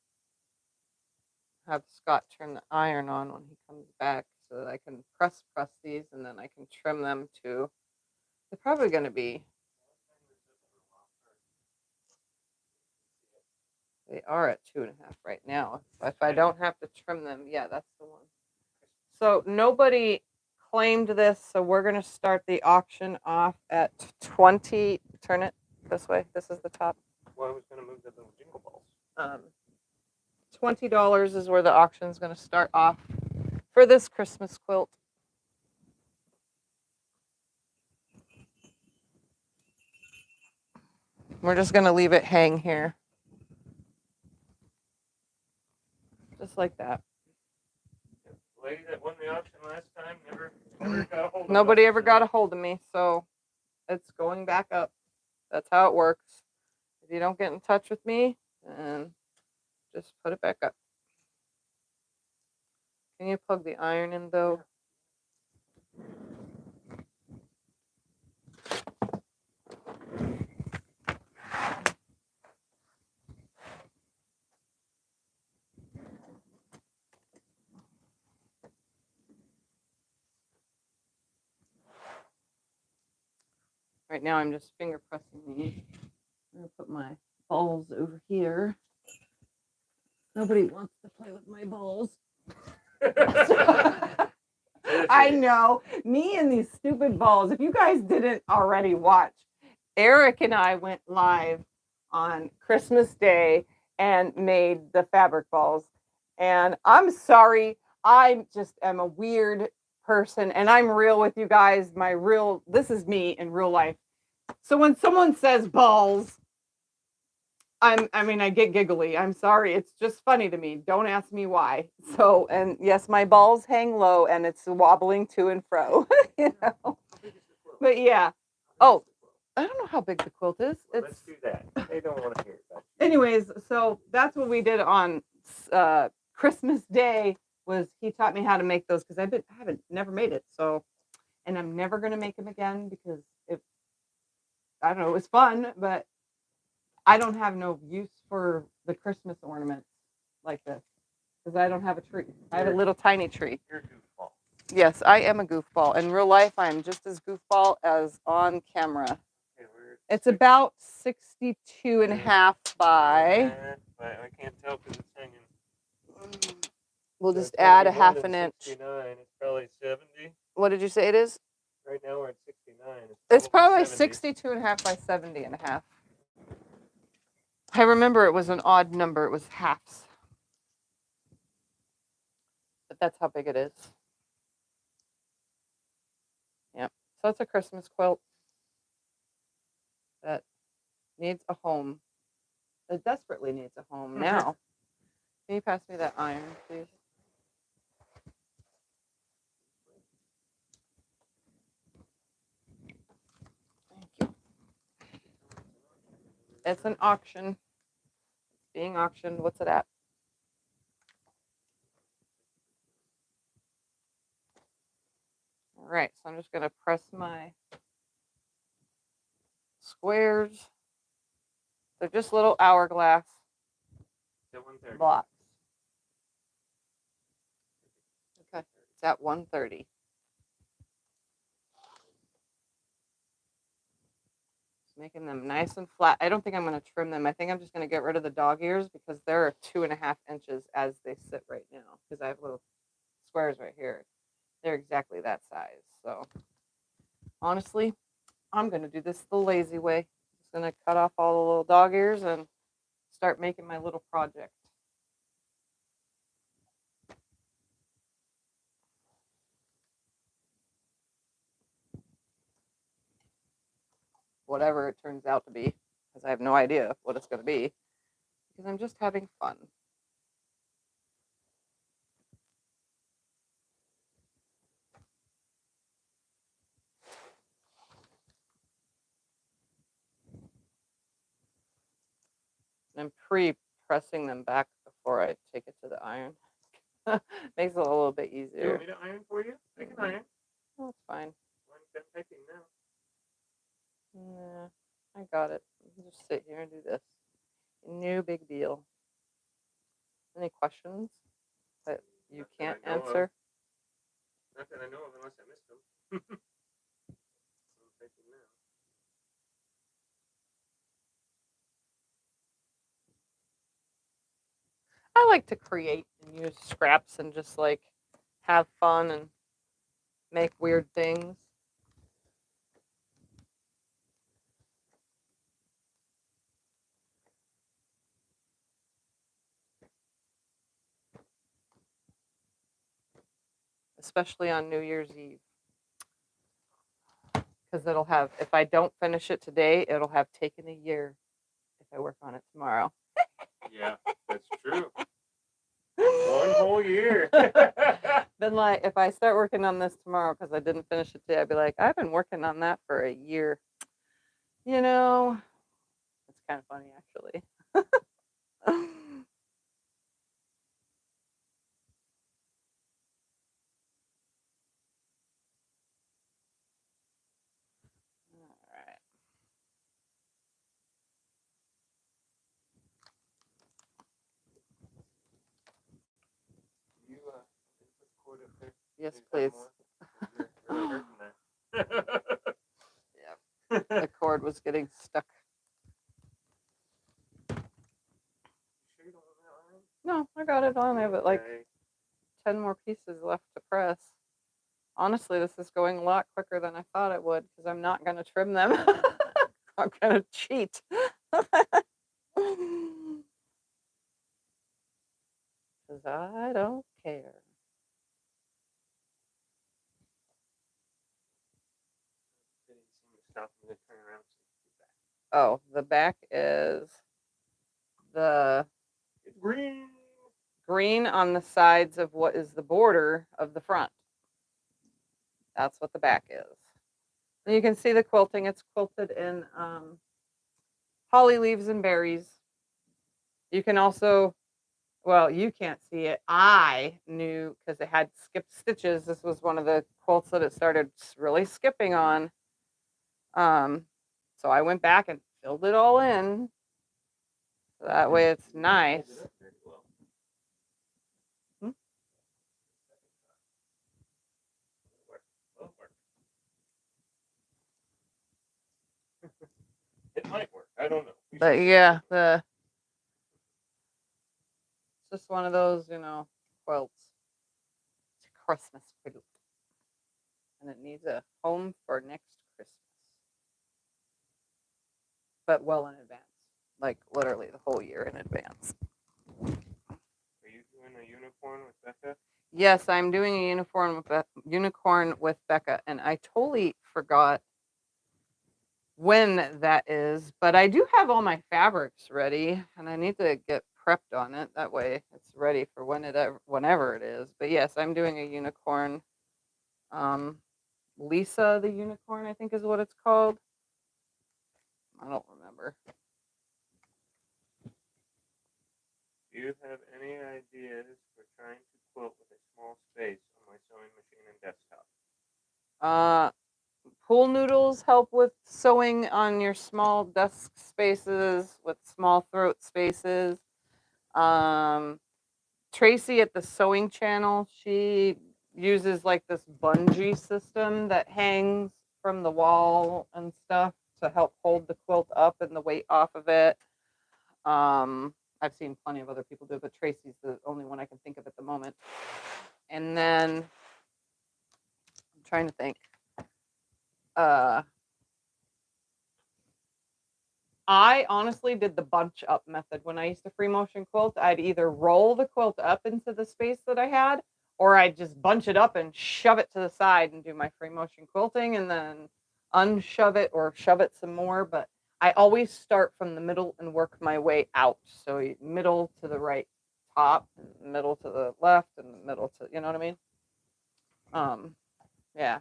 have Scott turn the iron on when he comes back so that I can press these, and then I can trim them to, they're probably going to be, they are at 2.5 right now. If I don't have to trim them, yeah, that's the one. So nobody claimed this, so we're going to start the auction off at 20. Turn it this way. This is the top.
Well, I was going to move the little jingle balls.
$20 is where the auction is going to start off for this Christmas quilt. We're just going to leave it hang here. Just like that.
The lady that won the auction last time never got a hold of me.
Nobody ever got a hold of me, so it's going back up. That's how it works. If you don't get in touch with me, then just put it back up. Can you plug the iron in, though? Right now, I'm just finger pressing these. I'm going to put my balls over here. Nobody wants to play with my balls. I know. Me and these stupid balls. If you guys didn't already watch, Eric and I went live on Christmas Day and made the fabric balls. And I'm sorry, I just am a weird person, and I'm real with you guys. This is me in real life. So when someone says balls, I get giggly. I'm sorry. It's just funny to me. Don't ask me why. So, and yes, my balls hang low and it's wobbling to and fro, you know. But yeah. Oh, I don't know how big the quilt is.
Well, let's do that. They don't want to hear that.
Anyways, so that's what we did on Christmas Day. Was he taught me how to make those, because I haven't never made it. So, and I'm never gonna make them again because I don't know, it was fun, but I don't have no use for the Christmas ornaments like this because I don't have a tree. I have a little tiny tree.
You're a goofball.
Yes, I am a goofball. In real life, I'm just as goofball as on camera. It's about 62 and a half by.
I can't tell because it's hanging.
We'll
So
just
it's gotta
add
be
a
more
half
than
an inch.
69. It's probably 70.
What did you say it is?
Right now we're at 69.
It's probably
70.
62 and a half by 70 and a half. I remember it was an odd number. It was halves. But that's how big it is. Yep. So it's a Christmas quilt that needs a home. It desperately needs a home now. Can you pass me that iron, please? Thank you. It's an auction. It's being auctioned. What's it at? All right, so I'm just going to press my squares. They're just little hourglass blocks. Okay, it's at 130. Just making them nice and flat. I don't think I'm going to trim them. I think I'm just going to get rid of the dog ears because they're 2.5 inches as they sit right now because I have little squares right here. They're exactly that size. So honestly, I'm going to do this the lazy way. Just going to cut off all the little dog ears and start making my little project. Whatever it turns out to be, because I have no idea what it's going to be, because I'm just having fun. I'm pre-pressing them back before I take it to the iron. Makes it a little bit easier.
You want me to iron for you? I can iron.
Oh, that's fine.
I'm done typing now.
Yeah, I got it. Just sit here and do this. No big deal. Any questions that you can't answer?
Not that I know of, unless I missed them. I'm typing now.
I like to create and use scraps and just like have fun and make weird things. Especially on New Year's Eve. Because it'll have, if I don't finish it today, it'll have taken a year if I work on it tomorrow.
Yeah, that's true. 1 whole year.
Then, like, if I start working on this tomorrow because I didn't finish it today, I'd be like, I've been working on that for a year. You know, it's kind of funny, actually. Yes, please.
You're really hurting that.
Yeah. The cord was getting stuck.
Sure you don't want that iron?
No, I got it on there, but like
Okay.
10 more pieces left to press. Honestly, this is going a lot quicker than I thought it would because I'm not going to trim them. I'm going to cheat. Because I don't care. Oh, the back is the green on the sides of what is the border of the front. That's what the back is. And you can see the quilting. It's quilted in holly leaves and berries. You can also, well, you can't see it. I knew because it had skipped stitches. This was one of the quilts that it started really skipping on. So I went back and filled it all in. So that way it's nice.
It might work. I don't know.
But yeah, it's just one of those, quilts. It's a Christmas quilt. And it needs a home for next Christmas. But well in advance. Like literally the whole year in advance.
Are you doing a unicorn with Becca?
Yes, I'm doing a unicorn with Becca, and I totally forgot when that is, but I do have all my fabrics ready, and I need to get prepped on it. That way, it's ready for whenever it is. But yes, I'm doing a unicorn. Lisa the unicorn, I think is what it's called. I don't remember.
Do you have any ideas for trying to quilt with a small space on my sewing machine and desktop?
Pool noodles help with sewing on your small desk spaces with small throat spaces. Um, Tracy at the sewing channel, she uses like this bungee system that hangs from the wall and stuff to help hold the quilt up and the weight off of it. I've seen plenty of other people do it, but Tracy's the only one I can think of at the moment. And then I'm trying to think. I honestly did the bunch up method when I used to free motion quilt. I'd either roll the quilt up into the space that I had, or I'd just bunch it up and shove it to the side and do my free motion quilting and then unshove it or shove it some more. But I always start from the middle and work my way out. So middle to the right top, middle to the left, and the middle to, you know what I mean? Yeah.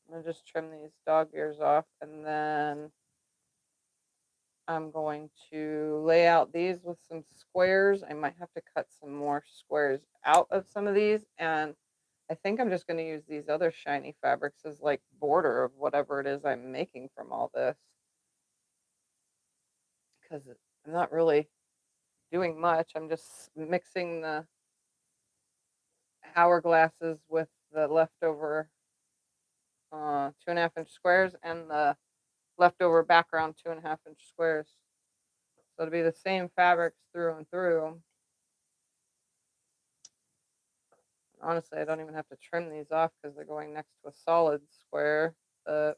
I'm gonna just trim these dog ears off, and then I'm going to lay out these with some squares. I might have to cut some more squares out of some of these, and I think I'm just going to use these other shiny fabrics as like border of whatever it is I'm making from all this, because I'm not really doing much. I'm just mixing the hourglasses with the leftover 2.5 inch squares and the leftover background 2.5 inch squares. So it'll be the same fabrics through and through. Honestly, I don't even have to trim these off because they're going next to a solid square, but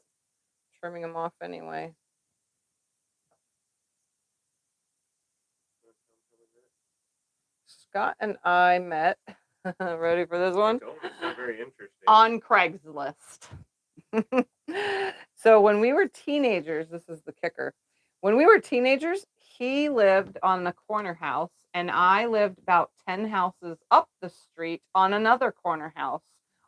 trimming them off anyway. Scott and I met, ready for this one?
Very interesting.
On Craigslist. So when we were teenagers, this is the kicker. When we were teenagers, he lived on the corner house, and I lived about 10 houses up the street on another corner house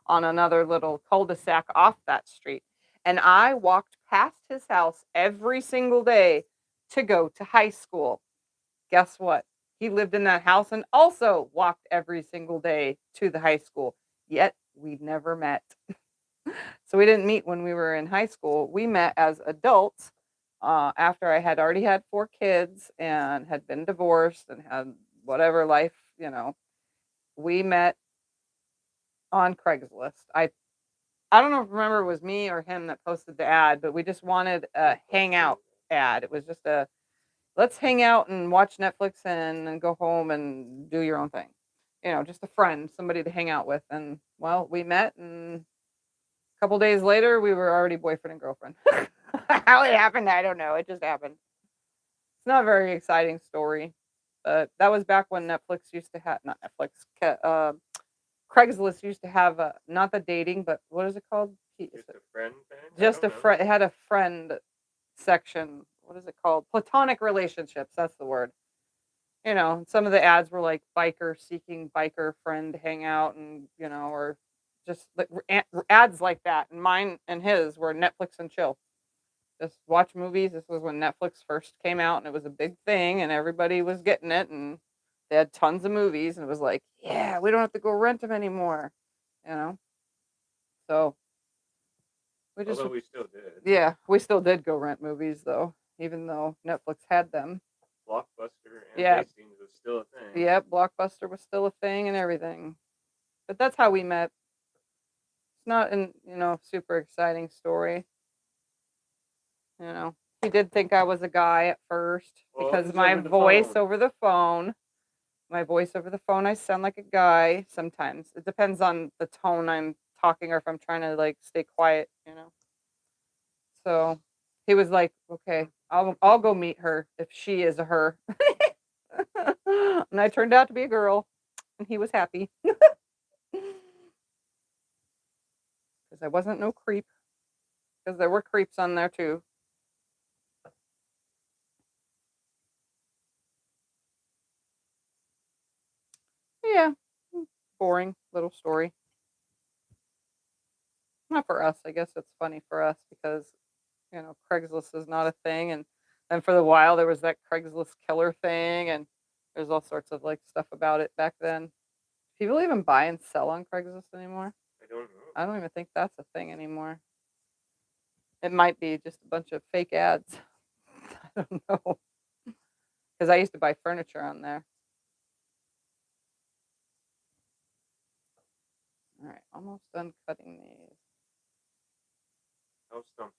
on another little cul-de-sac off that street. And I walked past his house every single day to go to high school. Guess what? He lived in that house and also walked every single day to the high school. Yet we never met. So we didn't meet when we were in high school. We met as adults after I had already had 4 kids and had been divorced and had whatever life, we met on Craigslist. I don't know if remember it was me or him that posted the ad, but we just wanted a hangout ad. It was just a let's hang out and watch Netflix and go home and do your own thing. Just a friend, somebody to hang out with. And well, we met, and a couple days later, we were already boyfriend and girlfriend. How it happened, I don't know. It just happened. It's not a very exciting story, but that was back when Netflix used to have, not Netflix, Craigslist used to have, not the dating, but what is it called?
Just a friend thing?
Just a friend. It had a friend section. What is it called? Platonic relationships. That's the word. Some of the ads were like biker seeking biker friend hangout, and or just like ads like that. And mine and his were Netflix and chill. Just watch movies. This was when Netflix first came out, and it was a big thing, and everybody was getting it, and they had tons of movies, and it was like, yeah, we don't have to go rent them anymore. So
although we still did.
Yeah, we still did go rent movies though, even though Netflix had them.
Blockbuster and Hastings was still a thing.
Yeah, Blockbuster was still a thing and everything. But that's how we met. It's not an super exciting story. You know, he did think I was a guy at first
Well, it
because
was
my
over the
voice
phone.
over the phone. My voice over the phone, I sound like a guy sometimes. It depends on the tone I'm talking or if I'm trying to like stay quiet, you know. So he was like, "Okay, I'll go meet her if she is a her." And I turned out to be a girl, and he was happy because I wasn't no creep. Because there were creeps on there too. Yeah, boring little story. Not for us. I guess it's funny for us because you know Craigslist is not a thing, and for the while there was that Craigslist killer thing, and there's all sorts of like stuff about it back then. People even buy and sell on Craigslist anymore?
I don't know.
I don't even think that's a thing anymore. It might be just a bunch of fake ads. I don't know. Because I used to buy furniture on there. All right, almost done cutting these.
How's Thumper?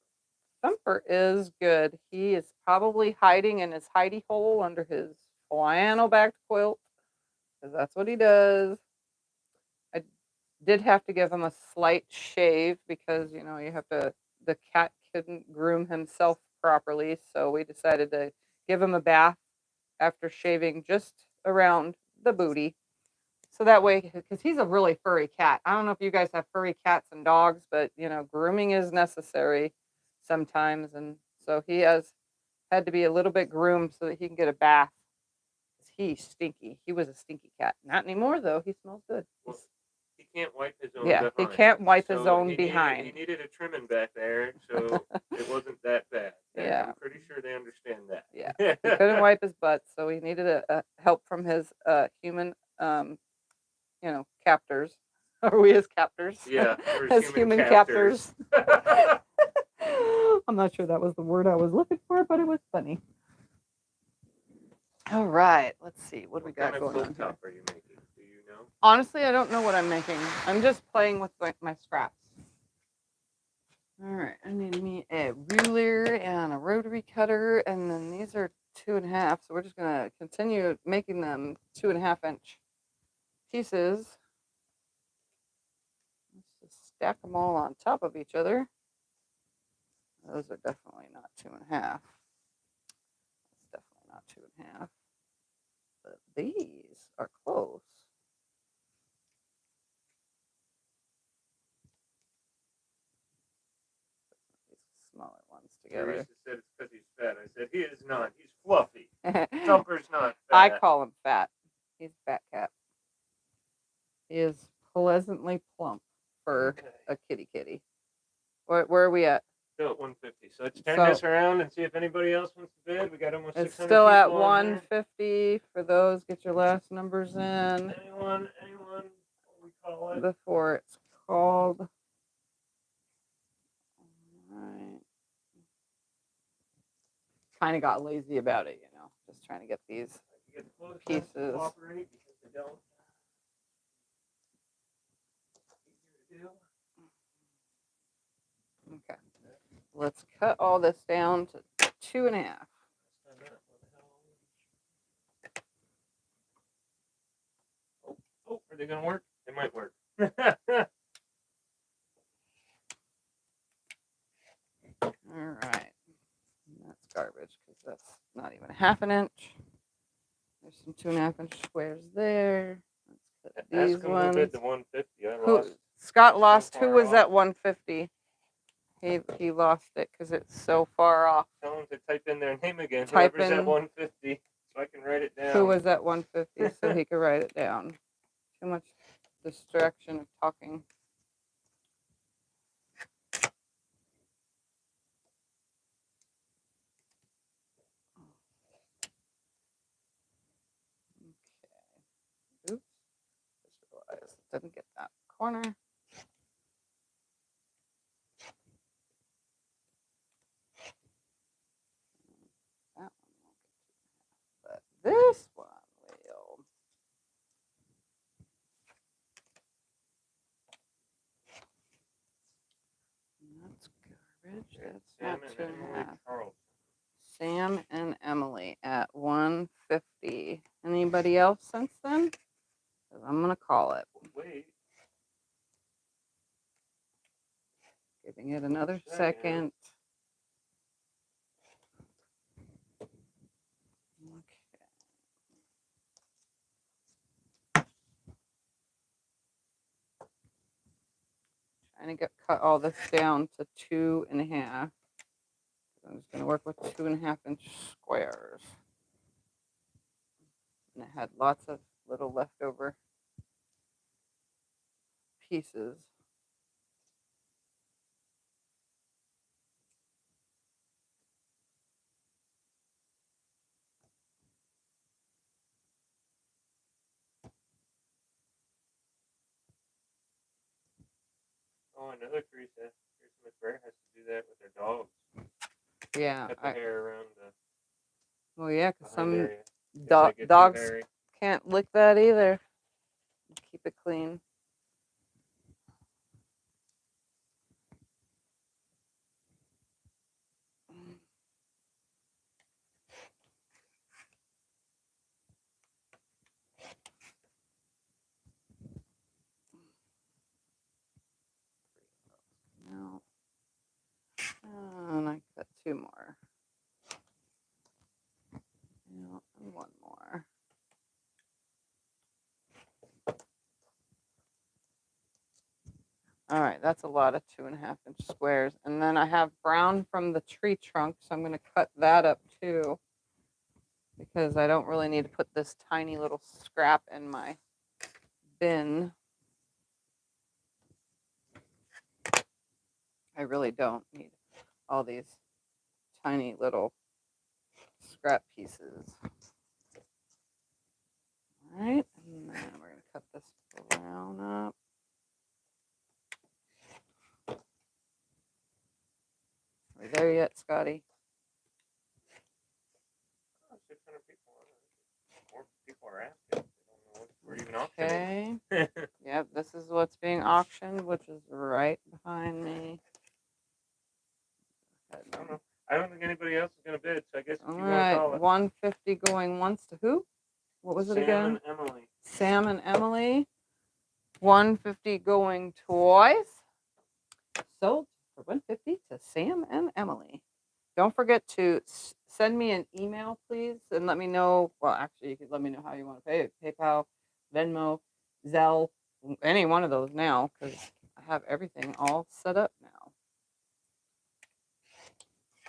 Thumper is good. He is probably hiding in his hidey hole under his flannel backed quilt because that's what he does. I did have to give him a slight shave because you know you have to. The cat couldn't groom himself properly, so we decided to give him a bath after shaving just around the booty. So that way, because he's a really furry cat. I don't know if you guys have furry cats and dogs, but you know, grooming is necessary sometimes, and so he has had to be a little bit groomed so that he can get a bath. He's stinky. He was a stinky cat. Not anymore though. He smells good.
Well, he can't wipe his own
Yeah, he
behind.
can't wipe his
So
own
he
behind.
needed a trimming back there, so it wasn't that bad.
Yeah.
I'm pretty sure they understand that.
Yeah, he couldn't wipe his butt, so he needed a help from his human, you know, captors. Are we his captors?
Yeah,
as human captors. I'm not sure that was the word I was looking for, but it was funny. All right, let's see what we got
kind of
going
quilt
on here.
top are you making? Do you know?
Honestly, I don't know what I'm making. I'm just playing with my scraps. All right, I need me a ruler and a rotary cutter, and then these are 2.5, so we're just gonna continue making them 2.5-inch pieces. Let's just stack them all on top of each other. Those are definitely not 2.5. That's definitely not 2.5. But these are close. These smaller ones together.
Teresa said it's because he's fat. I said he is not. He's fluffy. Thumper's not fat.
I call him fat. He's a fat cat. He is pleasantly plump for a kitty. Where are we at?
Still at 150. So let's turn this around and see if anybody else wants to bid. We got almost 600
It's still at
people on
150 for those. Get your last numbers in.
Anyone, what we call it?
Before it's called. All right. Kind of got lazy about it, you know. Just trying to get these pieces. Okay. Let's cut all this down to 2.5.
Oh, are they going to work? They might work.
All right. That's garbage because that's not even 1/2 inch. There's some 2.5-inch squares there. Let's cut these
Ask him
ones.
who bid the 150. I lost.
Scott lost.
So
who was at 150? He lost it because it's so far off.
Tell him to type in their name again.
Type
Whoever's
in
at 150, so I can write it down.
who was at 150 so he could write it down. Too much distraction of talking. Okay. Oops. Just realized it didn't get that corner. That one won't get 2.5, but this one will. That's garbage. That's not 2.5. anybody else since then? 'Cause I'm gonna call it.
Wait.
Giving it another
Second.
second. Okay. Trying to cut all this down to 2.5. I'm just gonna work with 2.5-inch squares. And I had lots of little leftover pieces.
Oh, another Teresa McBrayer has to do that with their dogs.
Yeah.
Cut the hair around the
Well, yeah, because some
get
dogs
too hairy.
can't lick that either. Keep it clean. No. And I got 2 more. Yeah, and 1 more. All right, that's a lot of 2.5-inch squares. And then I have brown from the tree trunk, so I'm going to cut that up too, because I don't really need to put this tiny little scrap in my bin. I really don't need all these tiny little scrap pieces. All right, and then we're going to cut this brown up. Are we there yet, Scotty?
600 people. More people are asking. They don't know what we're even auctioning.
Okay. Yep, this is what's being auctioned, which is right behind me.
I don't know. I don't think anybody else is going to bid, so I guess if
All
you want to call
right,
it.
150 going once to who? What was it again?
Sam and Emily.
Sam and Emily. 150 going twice. Sold for 150 to Sam and Emily. Don't forget to send me an email, please, and let me know. Well, actually, you could let me know how you want to pay it. PayPal, Venmo, Zelle, any one of those now, because I have everything all set up now.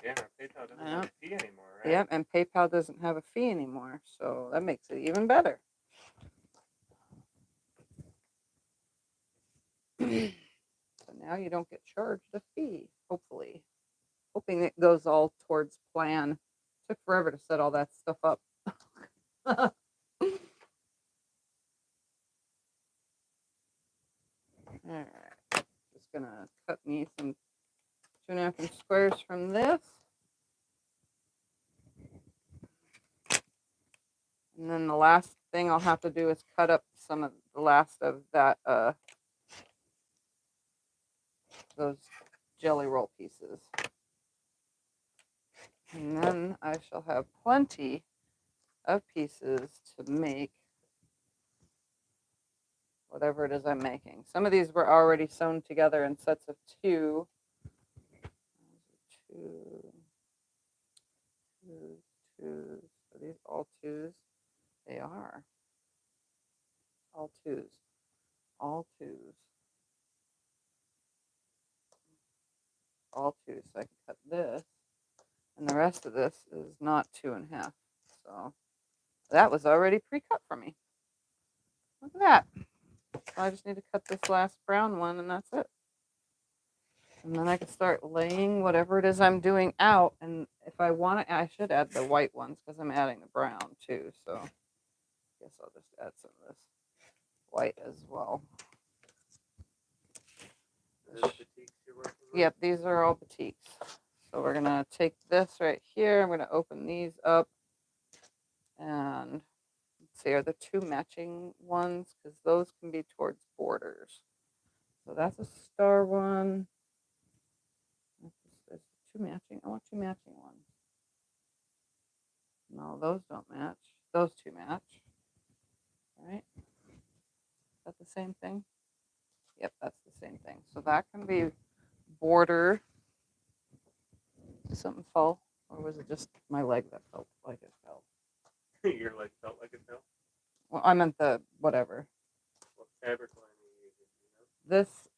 Yeah, our PayPal doesn't have a fee anymore, right?
Yep, and PayPal doesn't have a fee anymore, so that makes it even better. So now you don't get charged a fee, hopefully. Hoping it goes all towards plan. Took forever to set all that stuff up. All right, just gonna cut me some 2.5-inch squares from this. And then the last thing I'll have to do is cut up some of the last of that, those jelly roll pieces. And then I shall have plenty of pieces to make whatever it is I'm making. Some of these were already sewn together in sets of 2. 2s. Are these all 2s? They are. All 2s. All 2s. All 2s. So I can cut this. And the rest of this is not 2.5. So that was already pre-cut for me. Look at that. So I just need to cut this last brown one and that's it. And then I can start laying whatever it is I'm doing out. And if I want to, I should add the white ones because I'm adding the brown too. So I guess I'll just add some of this white as well. Yep, these are all batiks. So we're going to take this right here. I'm going to open these up. And let's see, are the 2 matching ones? Because those can be towards borders. So that's a star one. There's 2 matching. I want 2 matching ones. No, those don't match. Those 2 match. right? Is that the same thing? Yep, that's the same thing. So that can be border. Did something fall? Or was it just my leg that felt like it fell?
Your leg felt like it fell?
Well, I meant the whatever.
What fabric line are you using?
This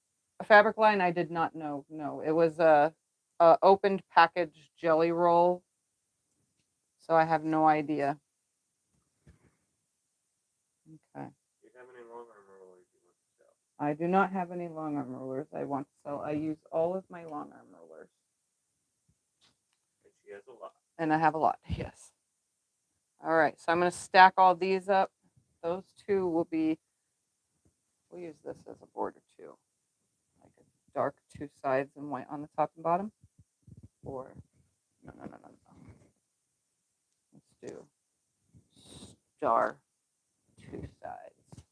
fabric line I did not know. No, it was a opened package jelly roll. So I have no idea. Okay.
Do you have any long arm rollers you want to sell?
I do not have any long arm rollers I want to sell. I use all of my long arm rollers.
And she has a lot.
And I have a lot, yes. All right, so I'm going to stack all these up. Those two will be, we'll use this as a border too. Like a dark two sides and white on the top and bottom. Or, no. Let's do star two sides.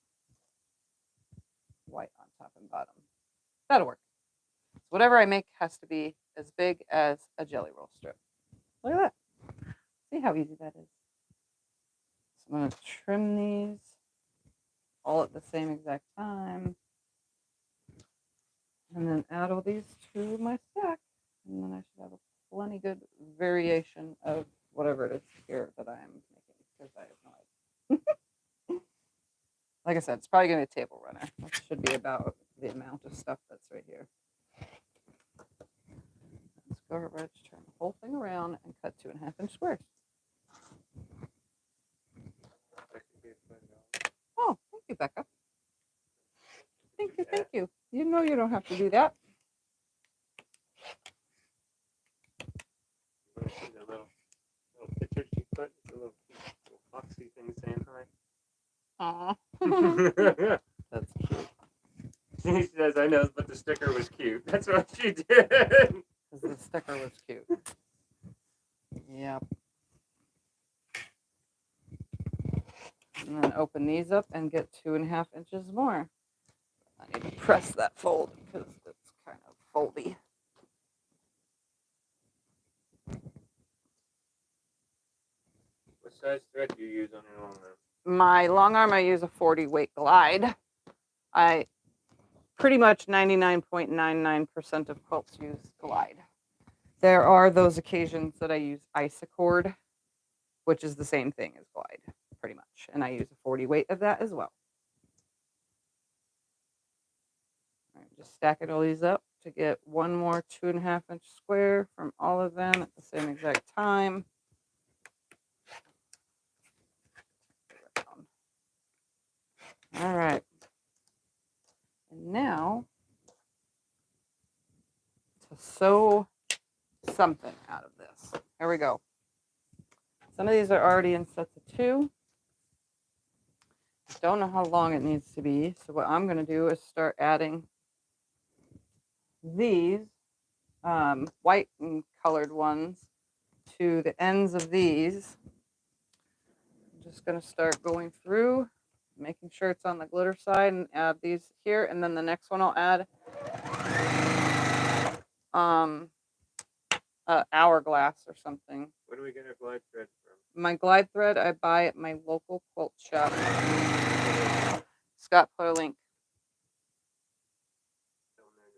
White on top and bottom. That'll work. So whatever I make has to be as big as a jelly roll strip. Look at that. See how easy that is. So I'm going to trim these all at the same exact time. And then add all these to my stack. And then I should have a plenty good variation of whatever it is here that I am making, because I have no idea. Like I said, it's probably going to be a table runner. That should be about the amount of stuff that's right here. Let's go over, turn the whole thing around and cut 2.5-inch squares. Oh, thank you, Becca. Thank you. You know you don't have to do that.
You want to see the little picture she put? The little boxy thing saying hi.
Aw. That's cute.
She says, I know, but the sticker was cute. That's what she did.
Because the sticker was cute. Yep. And then open these up and get 2.5 inches more. I need to press that fold because it's kind of foldy.
What size thread do you use on your long arm?
My long arm, I use a 40 weight glide. I pretty much 99.99% of quilts use glide. There are those occasions that I use Isacord, which is the same thing as glide, pretty much. And I use a 40 weight of that as well. All right, just stacking all these up to get one more 2.5-inch square from all of them at the same exact time. All right. And now to sew something out of this. Here we go. Some of these are already in sets of 2. Don't know how long it needs to be. So what I'm going to do is start adding these white and colored ones to the ends of these. I'm just going to start going through, making sure it's on the glitter side, and add these here. And then the next one I'll add hourglass or something.
Where do we get our glide thread from?
My glide thread I buy at my local quilt shop. Scott put a link.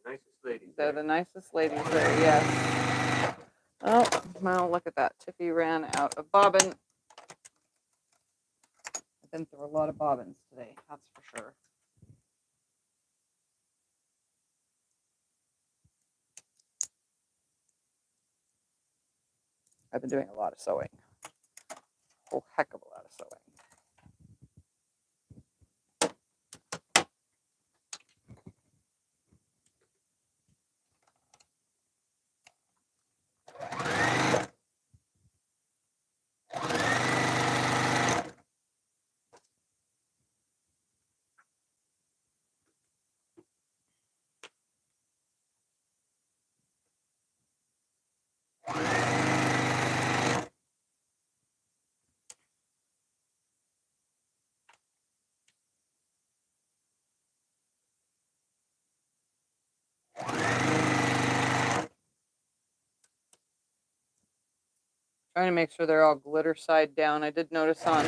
The nicest ladies.
They're the nicest ladies there, yes. Oh, well, look at that. Tiffy ran out of bobbin. I've been through a lot of bobbins today, that's for sure. I've been doing a lot of sewing. A whole heck of a lot of sewing. Trying to make sure they're all glitter side down. I did notice on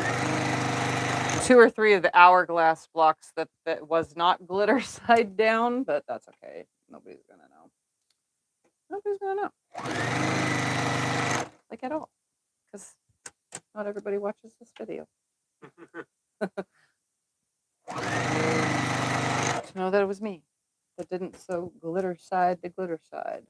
2 or 3 of the hourglass blocks that was not glitter side down, but that's okay. Nobody's gonna know. Nobody's gonna know. Like at all, because not everybody watches this video. To know that it was me that didn't sew glitter side to glitter side.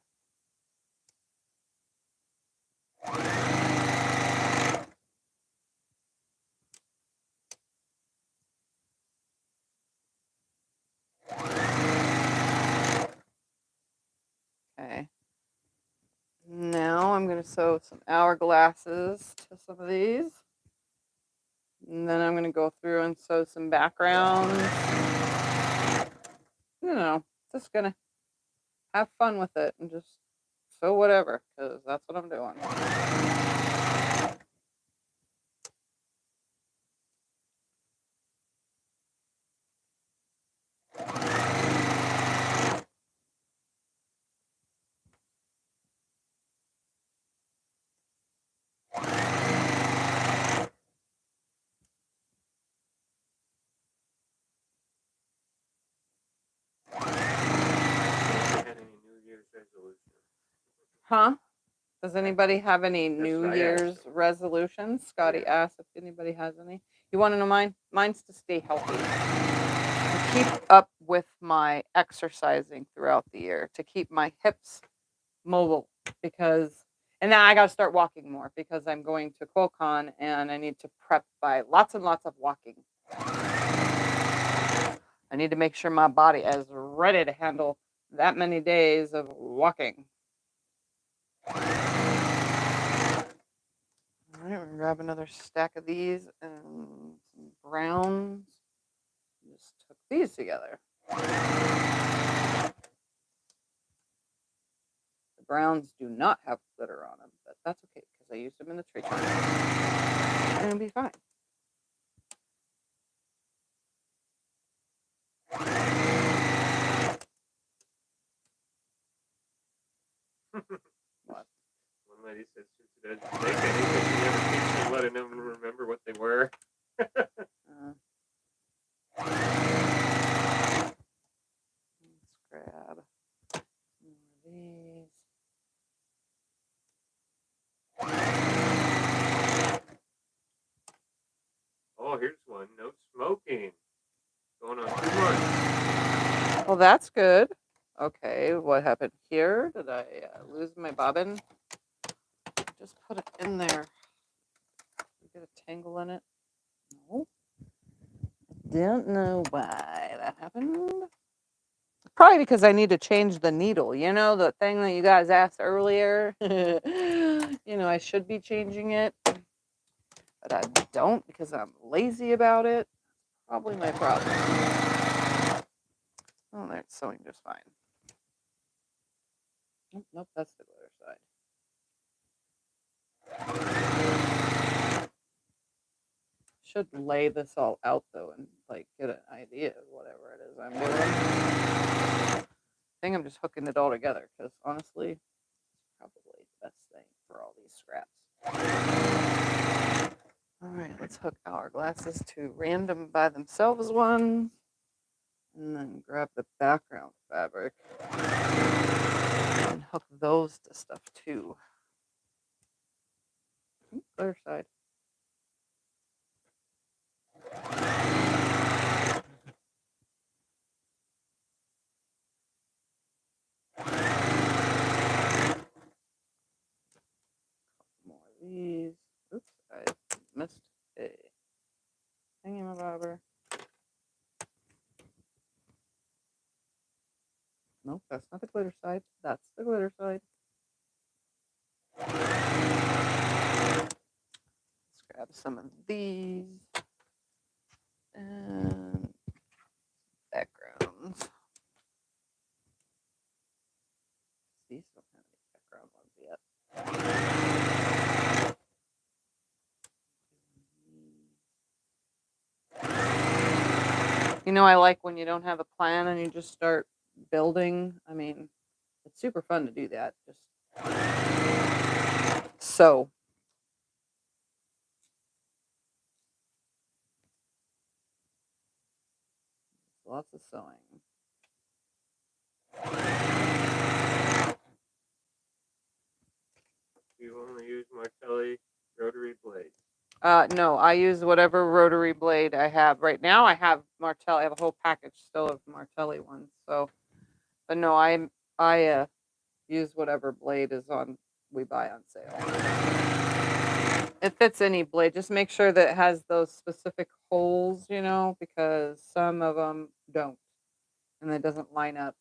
Okay. Now I'm going to sew some hourglasses to some of these. And then I'm going to go through and sew some backgrounds. You know, just going to have fun with it and just sew whatever, because that's what I'm doing. Huh? Does anybody have any New Year's resolutions? Scotty asked if anybody has any. You want to know mine? Mine's to stay healthy. To keep up with my exercising throughout the year. To keep my hips mobile. And now I got to start walking more because I'm going to Quiltcon and I need to prep by lots and lots of walking. I need to make sure my body is ready to handle that many days of walking. All right, we're gonna grab another stack of these and some browns. Just took these together. The browns do not have glitter on them, but that's okay because I used them in the tree trunk. And it'll be fine. What?
One lady says she does make anything she never teach them, letting them remember what they were.
Let's grab some of these.
Oh, here's one. No smoking. Going on 2 months.
Well, that's good. Okay, what happened here? Did I lose my bobbin? Just put it in there. Get a tangle in it. No. Don't know why that happened. Probably because I need to change the needle. You know, the thing that you guys asked earlier. You know, I should be changing it, but I don't because I'm lazy about it. Probably my problem. Oh, they're sewing just fine. Nope, that's the glitter side. Should lay this all out though and like get an idea of whatever it is I'm doing. I think I'm just hooking it all together because honestly, it's probably the best thing for all these scraps. All right, let's hook hourglasses to random by themselves ones, and then grab the background fabric and hook those to stuff too. Other side. More of these. Oops, I missed a thingamabobber. Nope, that's not the glitter side. That's the glitter side. Let's grab some of these and backgrounds. These don't have any background ones yet. You know, I like when you don't have a plan and you just start building. I mean, it's super fun to do that. Just so. Lots of sewing.
You only use Martelli rotary blades.
No, I use whatever rotary blade I have. Right now I have Martelli. I have a whole package still of Martelli ones. So, but no, I use whatever blade is on we buy on sale. It fits any blade. Just make sure that it has those specific holes, you know, because some of them don't, and it doesn't line up.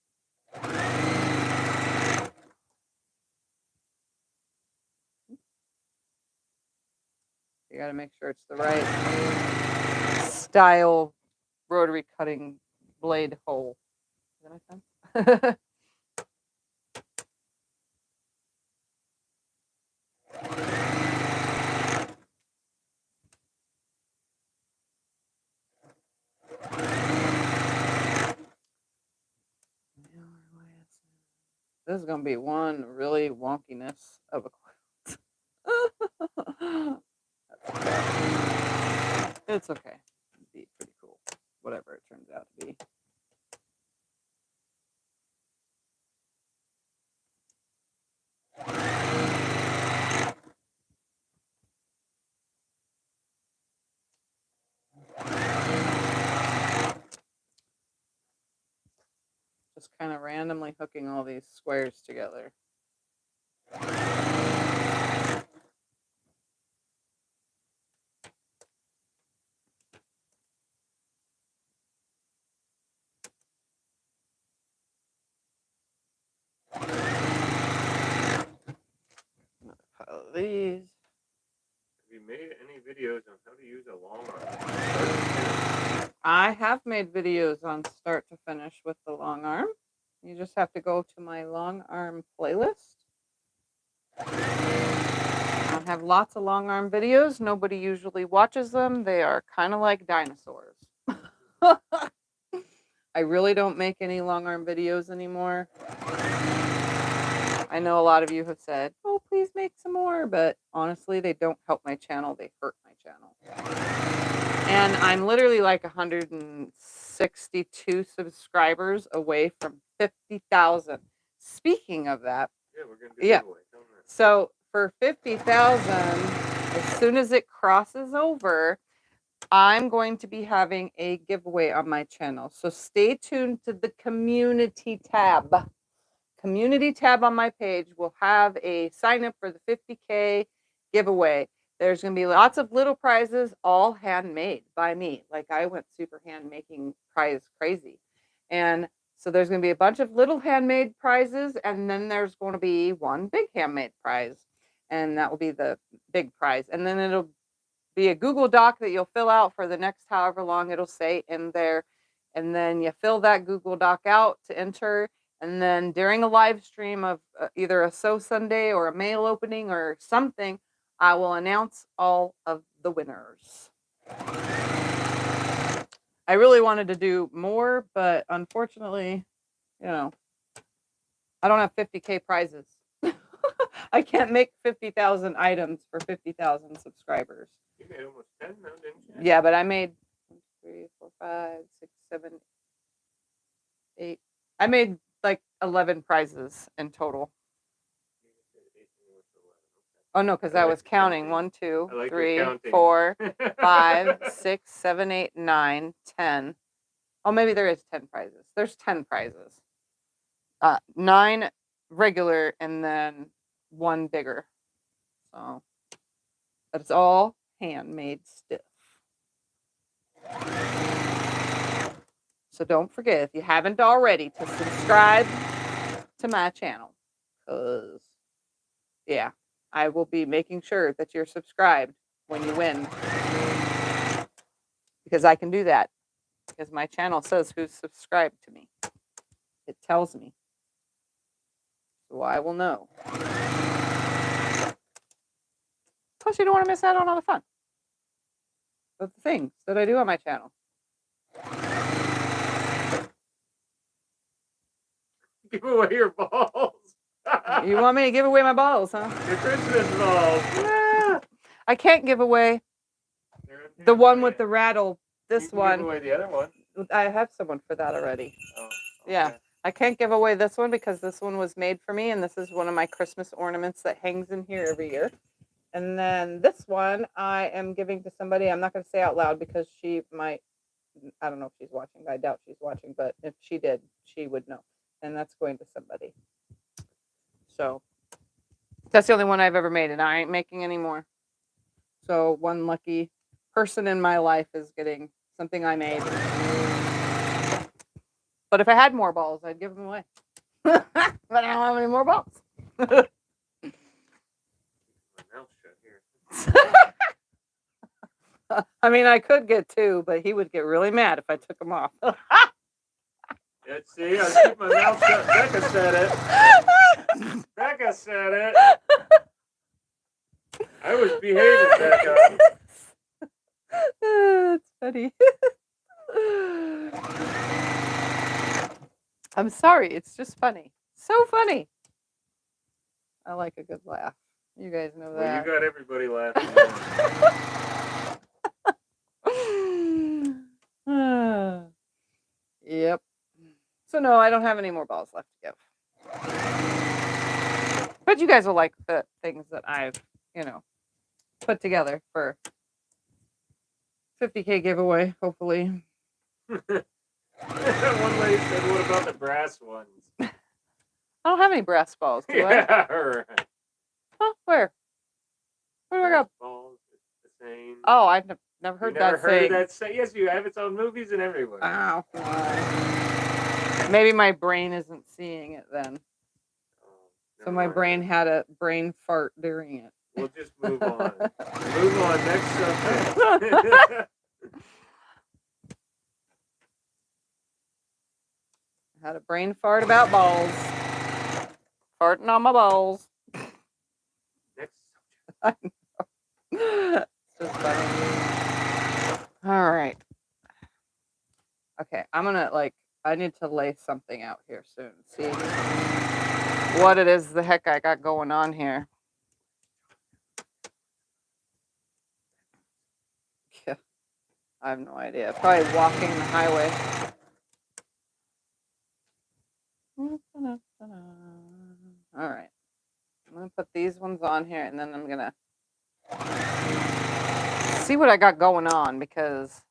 You got to make sure it's the right style rotary cutting blade hole. Does that make sense? This is going to be one really wonkiness of a quilt. It's okay. It'll be pretty cool. Whatever it turns out to be. Just kind of randomly hooking all these squares together. Another pile of these.
Have you made any videos on how to use a long arm?
I have made videos on start to finish with the long arm. You just have to go to my long arm playlist. I have lots of long arm videos. Nobody usually watches them. They are kind of like dinosaurs. I really don't make any long arm videos anymore. I know a lot of you have said, oh, please make some more, but honestly, they don't help my channel. They hurt my channel. And I'm literally like 162 subscribers away from 50,000. Speaking of that,
yeah, we're gonna do giveaway.
So for 50,000, as soon as it crosses over, I'm going to be having a giveaway on my channel. So stay tuned to the community tab. Community tab on my page will have a sign up for the 50K giveaway. There's going to be lots of little prizes, all handmade by me. Like I went super hand making prize crazy. And so there's going to be a bunch of little handmade prizes, and then there's going to be one big handmade prize. And that will be the big prize. And then it'll be a Google Doc that you'll fill out for the next however long it'll say in there. And then you fill that Google Doc out to enter. And then during a live stream of either a Sew Sunday or a mail opening or something, I will announce all of the winners. I really wanted to do more, but unfortunately, you know, I don't have 50K prizes. I can't make 50,000 items for 50,000 subscribers.
You made almost 10 now, didn't you?
Yeah, but I made 1, 2, 3, 4, 5, 6, 7, 8. I made like 11 prizes in total. Oh no, because I was counting 1, 2, 3, 4, 5, 6, 7, 8, 9, 10. Oh, maybe there is 10 prizes. There's 10 prizes. 9 regular and then 1 bigger. So that's all handmade stuff. So don't forget, if you haven't already, to subscribe to my channel. Because, yeah, I will be making sure that you're subscribed when you win. Because I can do that. Because my channel says who's subscribed to me. It tells me. So I will know. Plus, you don't want to miss out on all the fun of the things that I do on my channel.
Give away your balls.
You want me to give away my balls, huh?
Your Christmas balls.
Yeah. I can't give away the one with the rattle. This one.
Give away the other one.
I have someone for that already.
Oh, okay.
Yeah. I can't give away this one because this one was made for me, and this is one of my Christmas ornaments that hangs in here every year. And then this one I am giving to somebody. I'm not going to say out loud because she might, I don't know if she's watching. I doubt she's watching, but if she did, she would know. And that's going to somebody. So that's the only one I've ever made, and I ain't making any more. So one lucky person in my life is getting something I made. But if I had more balls, I'd give them away. But I don't have any more balls.
My mouth shut here.
I mean, I could get 2, but he would get really mad if I took them off.
Yeah, see, I keep my mouth shut. Becca said it. Becca said it. I was behaving, Becca.
That's funny. I'm sorry. It's just funny. So funny. I like a good laugh. You guys know
Well,
that.
you got everybody laughing.
Yep. So no, I don't have any more balls left to give. But you guys will like the things that I've, put together for 50K giveaway, hopefully.
One lady said, "What about the brass ones?"
I don't have any brass balls, do I?
Yeah, right.
Huh? Where? Where do I go?
Balls, it's the same.
Oh, I've never heard
You never
that
heard
saying.
of that say? Yes, you have. It's on movies and everywhere.
Oh. Maybe my brain isn't seeing it then. So my brain had a brain fart during it.
We'll just move on. Move on. Next subject.
I had a brain fart about balls. Farting on my balls.
Next
subject. It's just funny. All right. Okay, I'm gonna I need to lay something out here soon. See what it is the heck I got going on here. Yeah, I have no idea. Probably walking the highway. All right. I'm gonna put these ones on here, and then I'm gonna see what I got going on because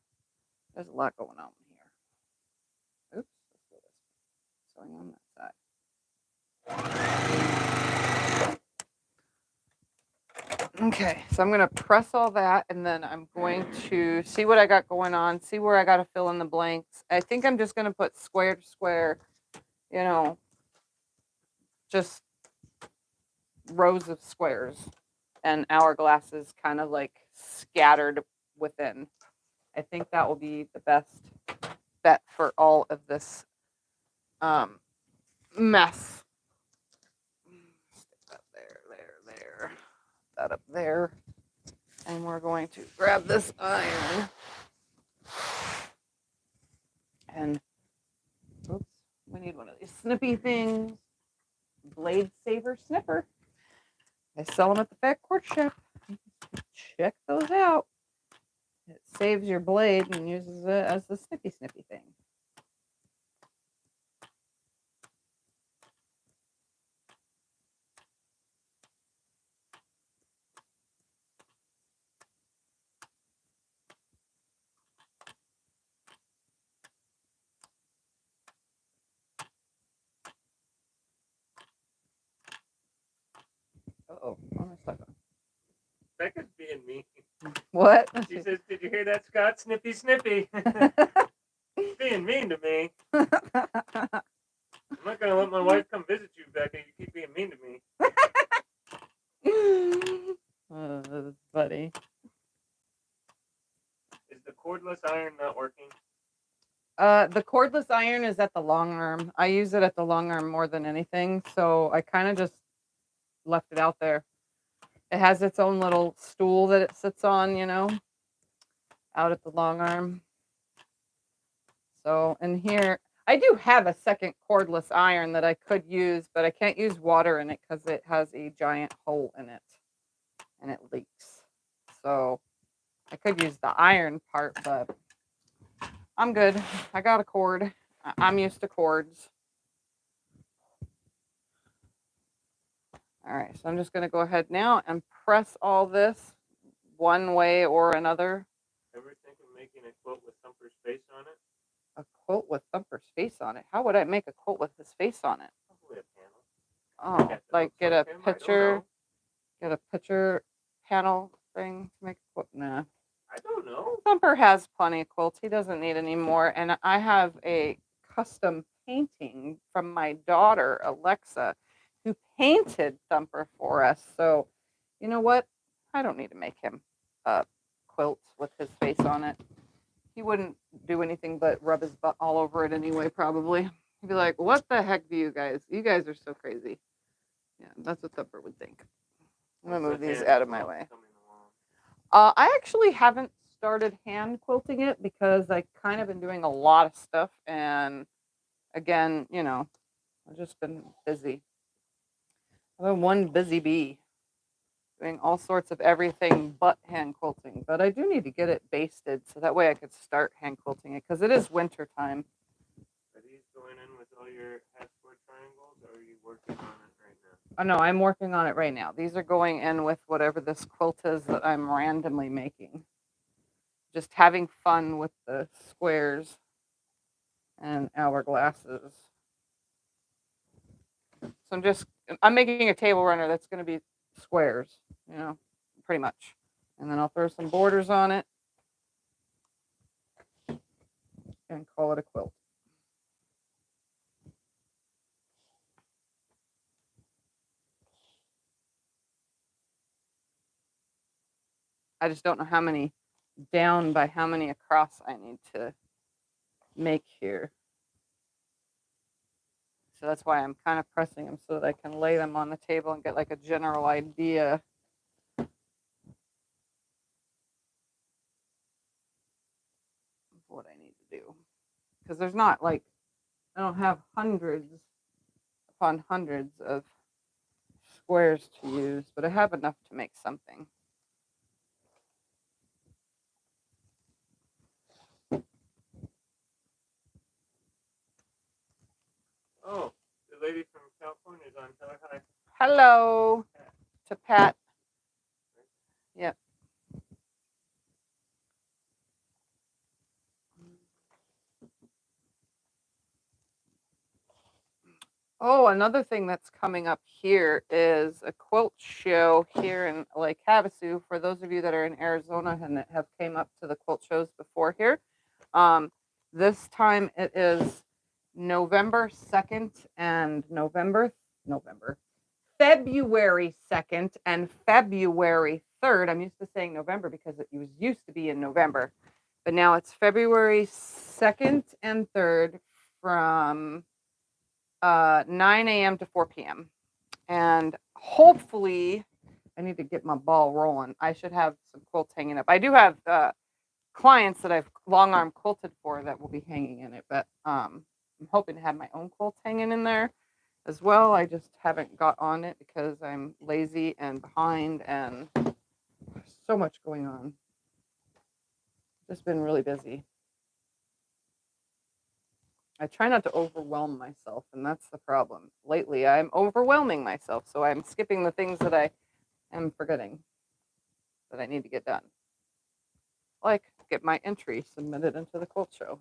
there's a lot going on here. Oops, let's do this. Sewing on that side. Okay, so I'm gonna press all that, and then I'm going to see what I got going on, see where I got to fill in the blanks. I think I'm just gonna put square to square, just rows of squares and hourglasses kind of scattered within. I think that will be the best bet for all of this mess. Stick that there, that up there. And we're going to grab this iron. And, oops, we need one of these snippy things. Blade Saver Snipper. I sell them at the Fat Quartz Shop. Check those out. It saves your blade and uses it as the snippy thing. Uh-oh, what am I stuck on?
Becca's being mean.
What?
She says, "Did you hear that, Scott? Snippy, snippy." Being mean to me. I'm not gonna let my wife come visit you, Becca. You keep being mean to me.
That's funny.
Is the cordless iron not working?
The cordless iron is at the long arm. I use it at the long arm more than anything, so I kind of just left it out there. It has its own little stool that it sits on, out at the long arm. So in here, I do have a second cordless iron that I could use, but I can't use water in it because it has a giant hole in it and it leaks. So I could use the iron part, but I'm good. I got a cord. I'm used to cords. All right, so I'm just going to go ahead now and press all this one way or another.
Ever think of making a quilt with Thumper's face on it?
A quilt with Thumper's face on it? How would I make a quilt with his face on it?
Probably a panel.
Oh, like get a picture, get a picture panel thing to make a quilt? Nah.
I don't know.
Thumper has plenty of quilts. He doesn't need any more. And I have a custom painting from my daughter, Alexa, who painted Thumper for us. So, you know what? I don't need to make him a quilt with his face on it. He wouldn't do anything but rub his butt all over it anyway, probably. He'd be like, what the heck do you guys? You guys are so crazy. Yeah, that's what Thumper would think. I'm going to move these out of my way. I actually haven't started hand quilting it because I kind of been doing a lot of stuff. And again, you know, I've just been busy. I've been one busy bee doing all sorts of everything but hand quilting. But I do need to get it basted so that way I could start hand quilting it because it is winter time.
Are these going in with all your half-square triangles, or are you working on it right now?
Oh, no, I'm working on it right now. These are going in with whatever this quilt is that I'm randomly making. Just having fun with the squares and hourglasses. So I'm making a table runner that's going to be squares, you know, pretty much. And then I'll throw some borders on it and call it a quilt. I just don't know how many down by how many across I need to make here. So that's why I'm kind of pressing them so that I can lay them on the table and get like a general idea. Of what I need to do. Because there's not like, I don't have hundreds upon hundreds of squares to use, but I have enough to make something.
Oh, the lady from California is on. Tell her hi.
Hello to Pat. Yep. Oh, another thing that's coming up here is a quilt show here in Lake Havasu. For those of you that are in Arizona and that have came up to the quilt shows before here, this time it is November 2nd and February 2nd and February 3rd. I'm used to saying November because it used to be in November, but now it's February 2nd and 3rd from 9 a.m. to 4 p.m. And hopefully, I need to get my ball rolling. I should have some quilts hanging up. I do have clients that I've long arm quilted for that will be hanging in it, but I'm hoping to have my own quilts hanging in there as well. I just haven't got on it because I'm lazy and behind and so much going on. Just been really busy. I try not to overwhelm myself, and that's the problem. Lately, I'm overwhelming myself, so I'm skipping the things that I am forgetting that I need to get done. Like get my entry submitted into the quilt show.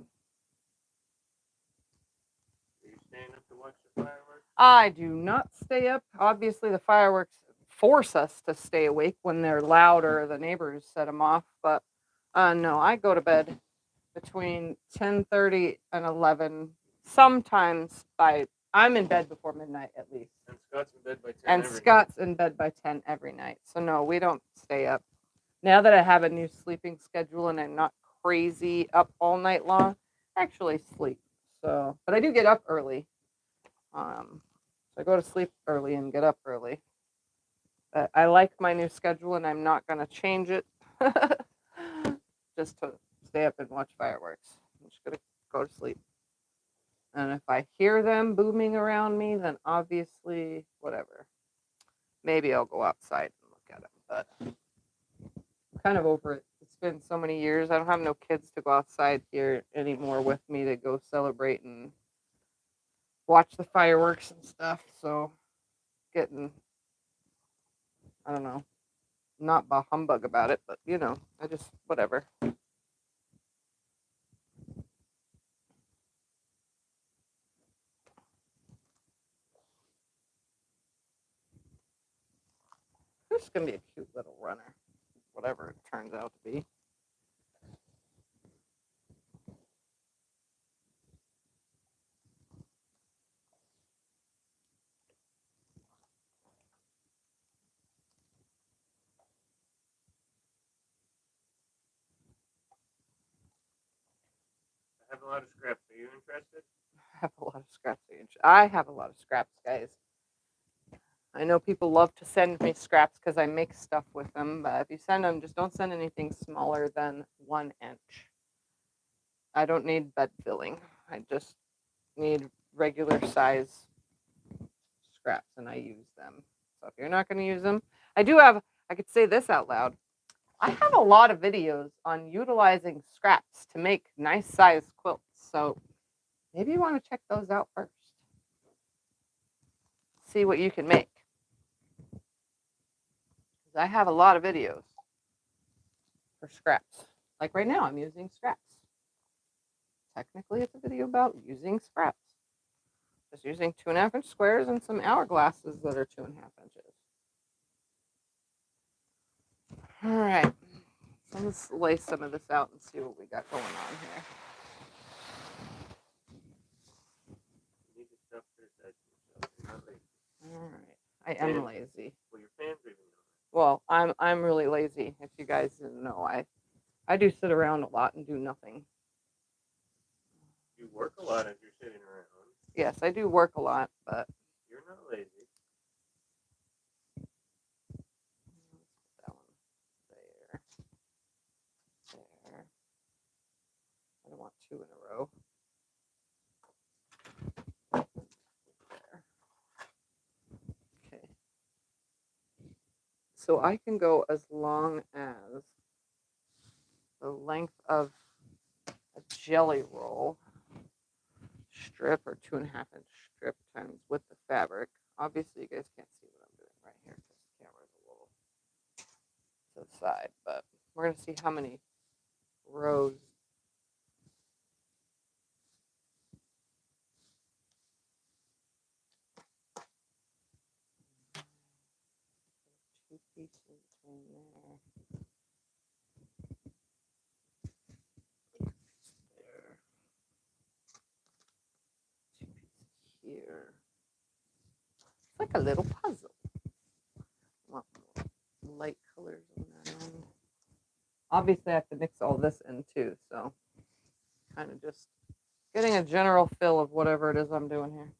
Are you staying up to watch the fireworks?
I do not stay up. Obviously, the fireworks force us to stay awake when they're loud or the neighbors set them off. But no, I go to bed between 10:30 and 11. Sometimes I'm in bed before midnight at least.
And Scott's in bed by 10
And
every
Scott's in bed by 10 every night. So no, we don't stay up. Now that I have a new sleeping schedule and I'm not crazy up all night long, I actually sleep. So, but I do get up early. So I go to sleep early and get up early. But I like my new schedule and I'm not going to change it just to stay up and watch fireworks. I'm just going to go to sleep. And if I hear them booming around me, then obviously, whatever. Maybe I'll go outside and look at them. But I'm kind of over it. It's been so many years. I don't have no kids to go outside here anymore with me to go celebrate and watch the fireworks and stuff. So getting, I don't know, not bah humbug about it, but you know, I just, whatever. This is going to be a cute little runner, whatever it turns out to be.
I have a lot of scraps. Are you interested?
I have a lot of scraps. I have a lot of scraps, guys. I know people love to send me scraps because I make stuff with them, but if you send them, just don't send anything smaller than 1 inch. I don't need bed filling. I just need regular size scraps and I use them. So if you're not going to use them, I could say this out loud. I have a lot of videos on utilizing scraps to make nice size quilts. So maybe you want to check those out first. See what you can make. Because I have a lot of videos for scraps. Like right now, I'm using scraps. Technically, it's a video about using scraps. Just using 2.5 inch squares and some hourglasses that are 2.5 inches. All right. So let's lay some of this out and see what we got going on here.
You need to stuff this edge yourself. You're not lazy.
All right. I am lazy.
Well, your fans even know that.
Well, I'm really lazy. If you guys didn't know, I do sit around a lot and do nothing.
You work a lot as you're sitting around.
Yes, I do work a lot, but
You're not lazy.
that one there. There. I don't want 2 in a row. There. Okay. So I can go as long as the length of a jelly roll strip or 2.5 inch strip times with the fabric. Obviously, you guys can't see what I'm doing right here because the camera's a little to the side, but we're going to see how many rows. Two pieces between there. There. 2 pieces here. It's like a little puzzle. Want more light colors on that end. Obviously, I have to mix all this in too, so kind of just getting a general feel of whatever it is I'm doing here.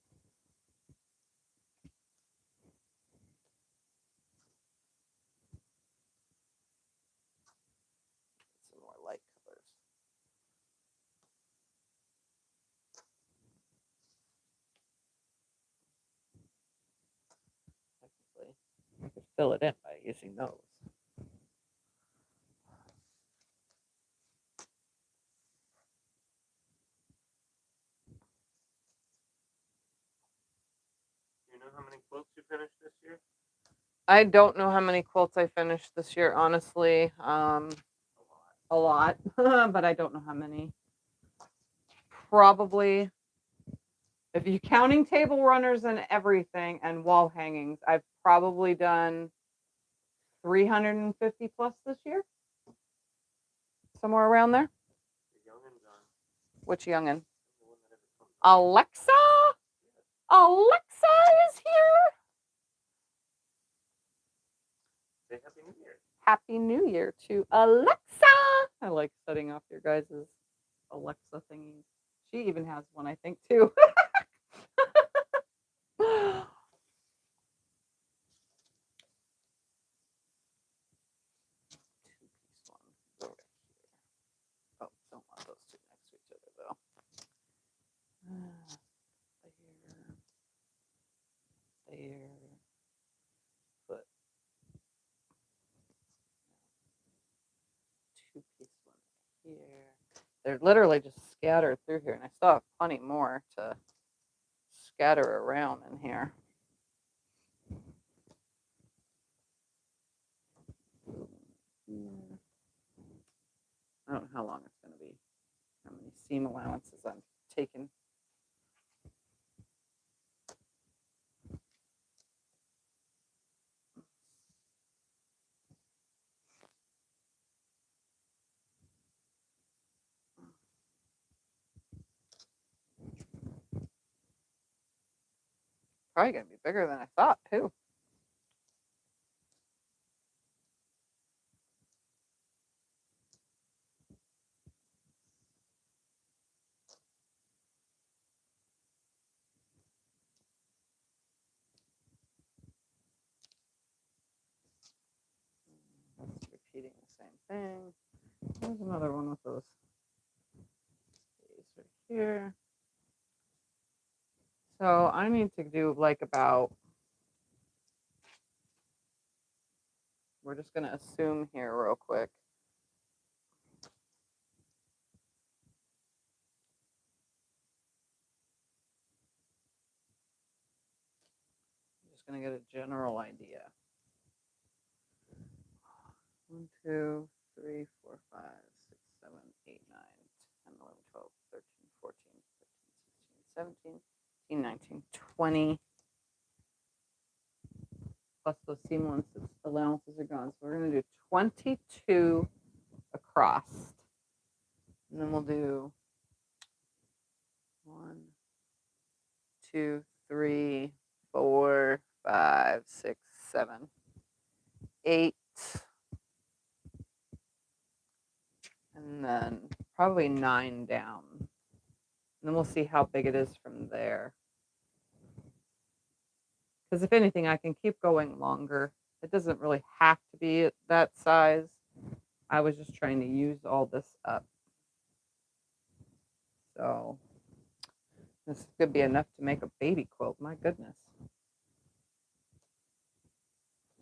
Some more light colors. Technically, I could fill it in by using those.
Do you know how many quilts you finished this year?
I don't know how many quilts I finished this year, honestly. A lot, but I don't know how many. Probably, if you're counting table runners and everything and wall hangings, I've probably done 350 plus this year. Somewhere around there.
The youngin's on.
Which youngin?
The one that ever comes on.
Alexa? Alexa is here.
Say Happy New Year.
Happy New Year to Alexa. I like setting off your guys' Alexa thingies. She even has one, I think, too. Two-piece one. Go right here. Oh, don't want those two next to each other, though. There. Put 2 pieces here. They're literally just scattered through here, and I still have plenty more to scatter around in here. I don't know how long it's going to be, how many seam allowances I'm taking. Probably going to be bigger than I thought, too. That's repeating the same thing. There's another one with those. These right here. So I need to do like about, we're just going to assume here real quick. I'm just going to get a general idea. 1, 2, 3, 4, 5, 6, 7, 8, 9, 10, 11, 12, 13, 14, 15, 16, 17, 18, 19, 20. Plus those seam allowances are gone. So we're going to do 22 across. And then we'll do 1, 2, 3, 4, 5, 6, 7, 8. And then probably 9 down. And then we'll see how big it is from there. Because if anything, I can keep going longer. It doesn't really have to be at that size. I was just trying to use all this up. So this could be enough to make a baby quilt. My goodness.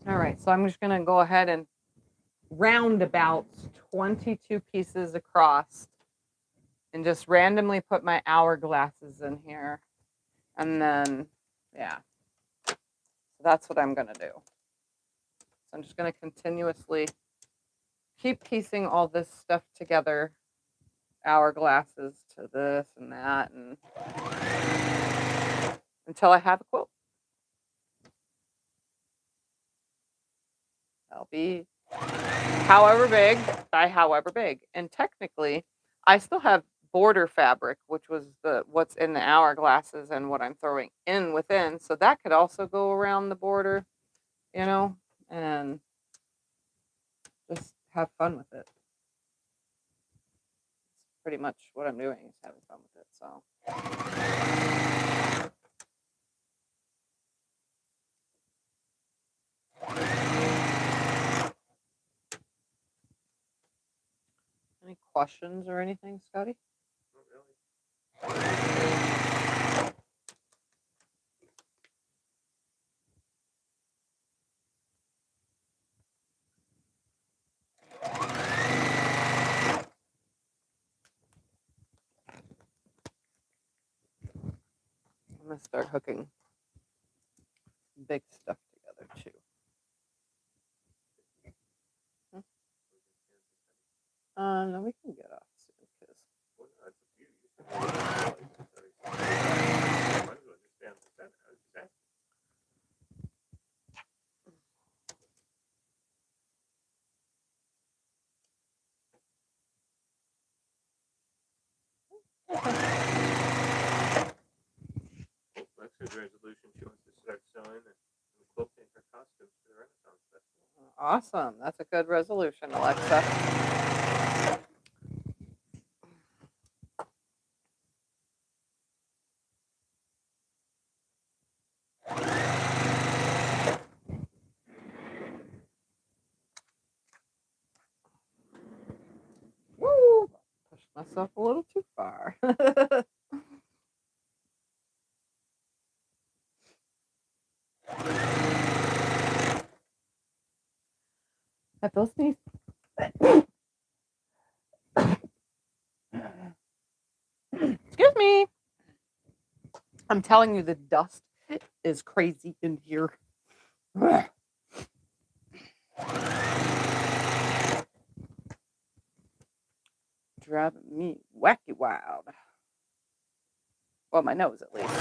All right, so I'm just going to go ahead and round about 22 pieces across and just randomly put my hourglasses in here. And then, yeah, so that's what I'm going to do. So I'm just going to continuously keep piecing all this stuff together, hourglasses to this and that, and until I have a quilt. That'll be however big by however big. And technically, I still have border fabric, which was what's in the hourglasses and what I'm throwing in within. So that could also go around the border, and just have fun with it. It's pretty much what I'm doing is having fun with it. So. Any questions or anything, Scotty?
Not really.
I'm going to start hooking big stuff together too. No, we can get off soon because.
Well, no, it's a beauty. Might as well just stay on the 7. I was just asking. Alexa's resolution, she wants to start sewing and quilting her costumes for the Renaissance Festival.
Awesome. That's a good resolution, Alexa. Woo! Pushed myself a little too far. I feel sneeze. me. I'm telling you, the dust is crazy in here. Driving me wacky wild. Well, my nose at least.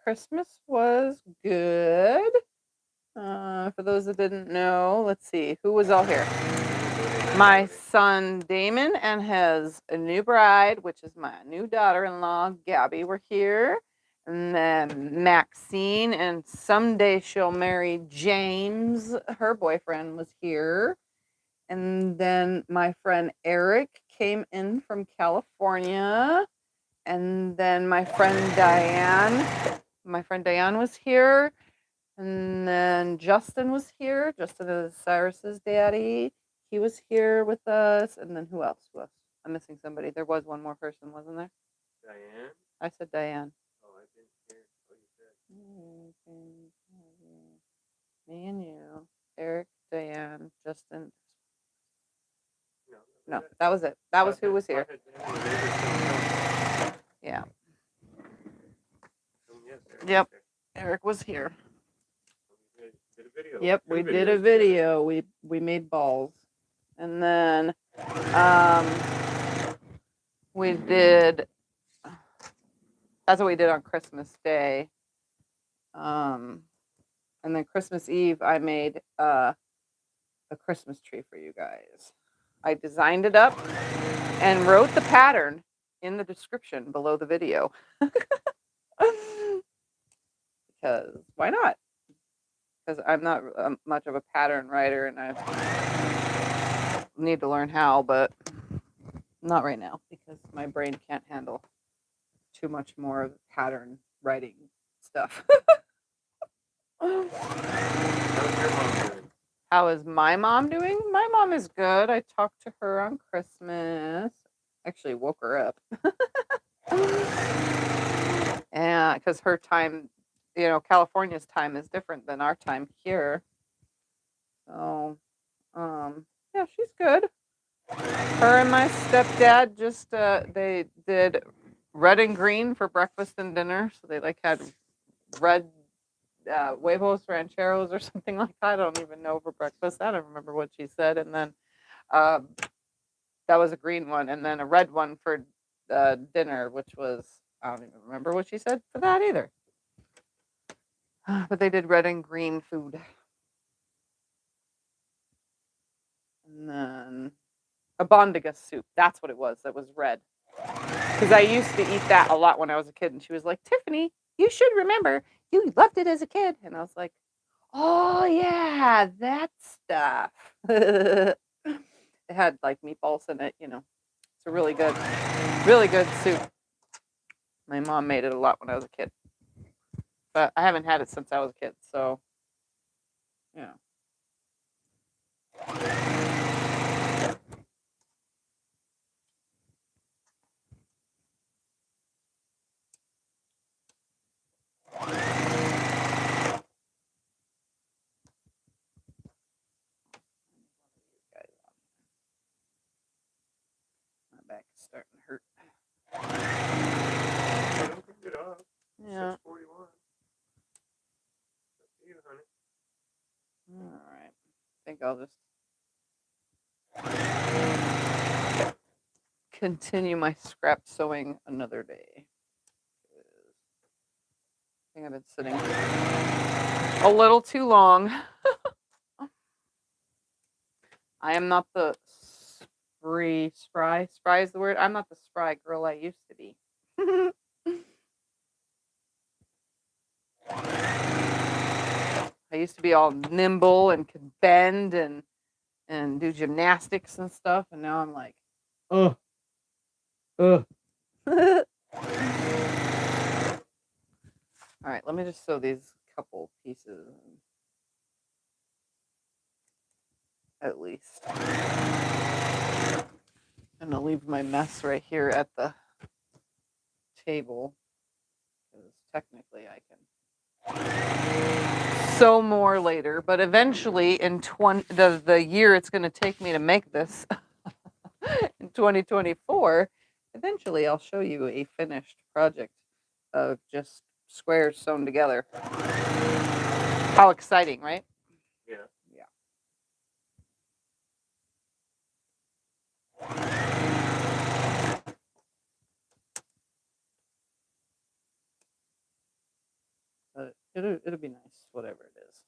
Christmas was good. For those that didn't know, let's see, who was all here? My son Damon and his new bride, which is my new daughter-in-law, Gabby, were here. And then Maxine, and someday she'll marry James, her boyfriend, was here. And then my friend Eric came in from California. And then my friend Diane was here. And then Justin was here. Justin is Cyrus's daddy. He was here with us. And then who else? I'm missing somebody. There was one more person, wasn't there?
Diane?
I said Diane.
Oh, I didn't hear what you said.
Me and you. Eric, Diane, Justin. No, that was it. That was who was here. Yeah. Yep. Eric was here. Yep, we did a video. We made balls. And then we did, that's what we did on Christmas Day. And then Christmas Eve, I made a Christmas tree for you guys. I designed it up and wrote the pattern in the description below the video. Because why not? Because I'm not much of a pattern writer, and I need to learn how, but not right now because my brain can't handle too much more of pattern writing stuff. How is my mom doing? My mom is good. I talked to her on Christmas. Actually woke her up. And because her time, California's time is different than our time here. So, yeah, she's good. Her and my stepdad just, they did red and green for breakfast and dinner. So they had red huevos rancheros or something like that. I don't even know for breakfast. I don't remember what she said. And then that was a green one. And then a red one for dinner, which was, I don't even remember what she said for that either. But they did red and green food. And then a bondiga soup. That's what it was. That was red. Because I used to eat that a lot when I was a kid. And she was like, Tiffany, you should remember, you loved it as a kid. And I was like, oh, yeah, that stuff. It had meatballs in it, It's a really good soup. My mom made it a lot when I was a kid. But I haven't had it since I was a kid, so, yeah. My back is starting to hurt. Yeah. 6:41. You, honey. All right. I think I'll just continue my scrap sewing another day. I think I've been sitting a little too long. I am not the spry is the word. I'm not the spry girl I used to be. I used to be all nimble and could bend and do gymnastics and stuff, and now I'm like, All right, let me just sew these couple pieces at least. I'm gonna leave my mess right here at the table because technically I can sew more later, but eventually in the year it's going to take me to make this in 2024, eventually I'll show you a finished project of just squares sewn together. How exciting, right?
Yeah.
Yeah. It'll be nice, whatever it is.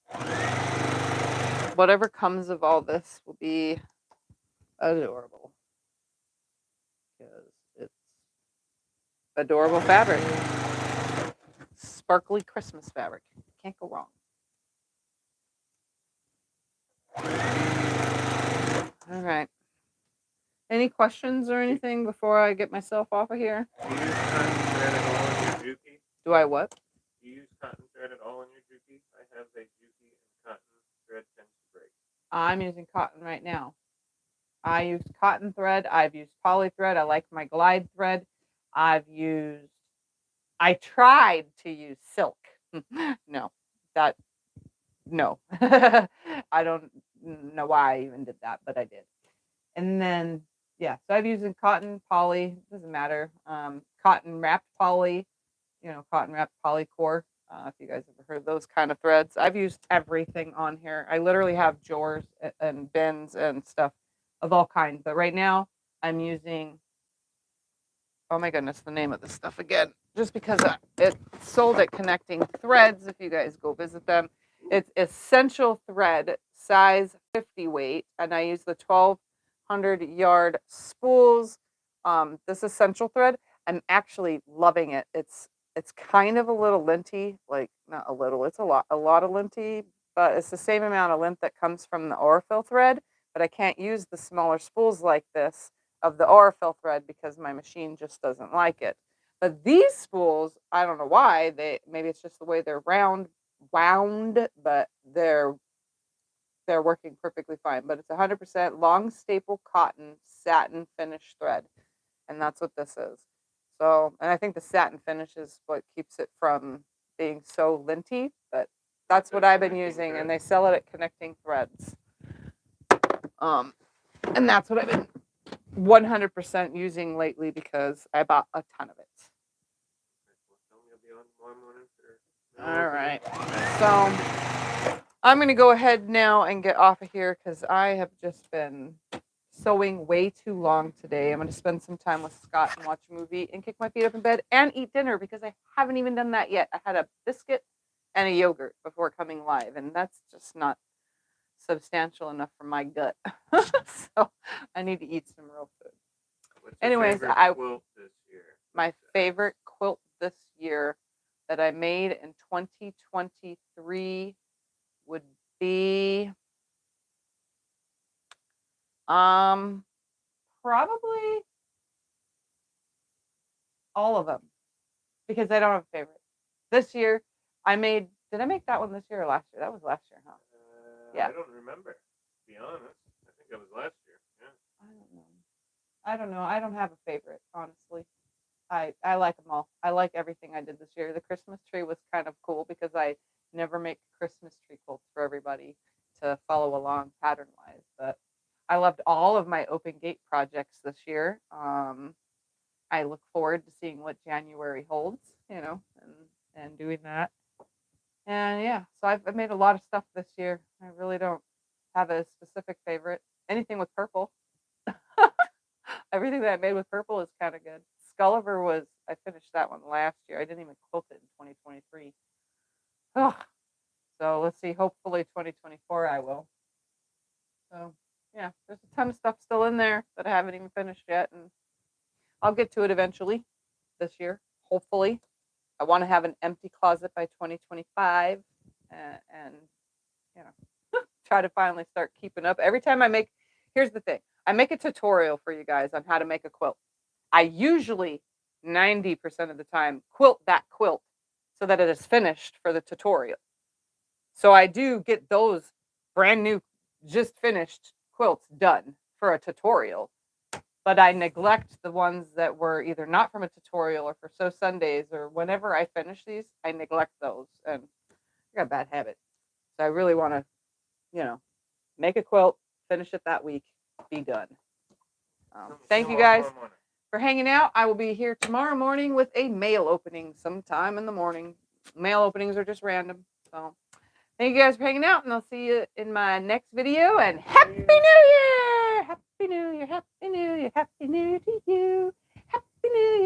Whatever comes of all this will be adorable. Because it's adorable fabric. Sparkly Christmas fabric. Can't go wrong. All right. Any questions or anything before I get myself off of here?
Do you use cotton thread at all in your Juki?
Do I what?
Do you use cotton thread at all in your Juki? I have a Juki and cotton thread tends to break.
I'm using cotton right now. I use cotton thread. I've used poly thread. I like my glide thread. I tried to use silk. No. I don't know why I even did that, but I did. And then, yeah, so I've used cotton, poly, doesn't matter. Cotton wrapped poly, cotton wrapped polycore. If you guys ever heard those kind of threads, I've used everything on here. I literally have drawers and bins and stuff of all kinds. But right now, I'm using, oh my goodness, the name of this stuff again, just because it's sold at Connecting Threads. If you guys go visit them, it's essential thread, size 50 weight, and I use the 1200 yard spools. This essential thread, I'm actually loving it. It's kind of a little linty, like not a little, it's a lot of linty, but it's the same amount of lint that comes from the Aurifil thread, but I can't use the smaller spools like this of the Aurifil thread because my machine just doesn't like it. But these spools, I don't know why, maybe it's just the way they're wound, but they're working perfectly fine. But it's 100% long staple cotton satin finish thread, and that's what this is. So, and I think the satin finish is what keeps it from being so linty, but that's what I've been using, and they sell it at Connecting Threads. And that's what I've been 100% using lately because I bought a ton of it. All right. So I'm going to go ahead now and get off of here because I have just been sewing way too long today. I'm going to spend some time with Scott and watch a movie and kick my feet up in bed and eat dinner because I haven't even done that yet. I had a biscuit and a yogurt before coming live, and that's just not substantial enough for my gut. So I need to eat some real food. Anyways,
quilt this year?
My favorite quilt this year that I made in 2023 would be probably all of them because I don't have a favorite. This year I made, did I make that one this year or last year? That was last year, huh?
Yeah. I don't remember, to be honest. I think that was last year. Yeah.
I don't know. I don't have a favorite, honestly. I like them all. I like everything I did this year. The Christmas tree was kind of cool because I never make Christmas tree quilts for everybody to follow along pattern wise. But I loved all of my open gate projects this year. I look forward to seeing what January holds, and doing that. And yeah, so I've made a lot of stuff this year. I really don't have a specific favorite. Anything with purple. Everything that I made with purple is kind of good. Sculliver I finished that one last year. I didn't even quilt it in 2023. Oh, so let's see. Hopefully 2024 I will. So yeah, there's a ton of stuff still in there that I haven't even finished yet. And I'll get to it eventually this year. Hopefully. I want to have an empty closet by 2025 and try to finally start keeping up. Every time here's the thing. I make a tutorial for you guys on how to make a quilt. I usually 90% of the time quilt that quilt so that it is finished for the tutorial. So I do get those brand new, just finished quilts done for a tutorial. But I neglect the ones that were either not from a tutorial or for Sew Sundays, or whenever I finish these, I neglect those. And I got a bad habit. So I really want to, you know, make a quilt, finish it that week, be done. Thank you guys for hanging out. I will be here tomorrow morning with a mail opening sometime in the morning. Mail openings are just random. So thank you guys for hanging out, and I'll see you in my next video. And Happy New Year! Happy New Year! Happy New Year! Happy New Year to you! Happy New Year!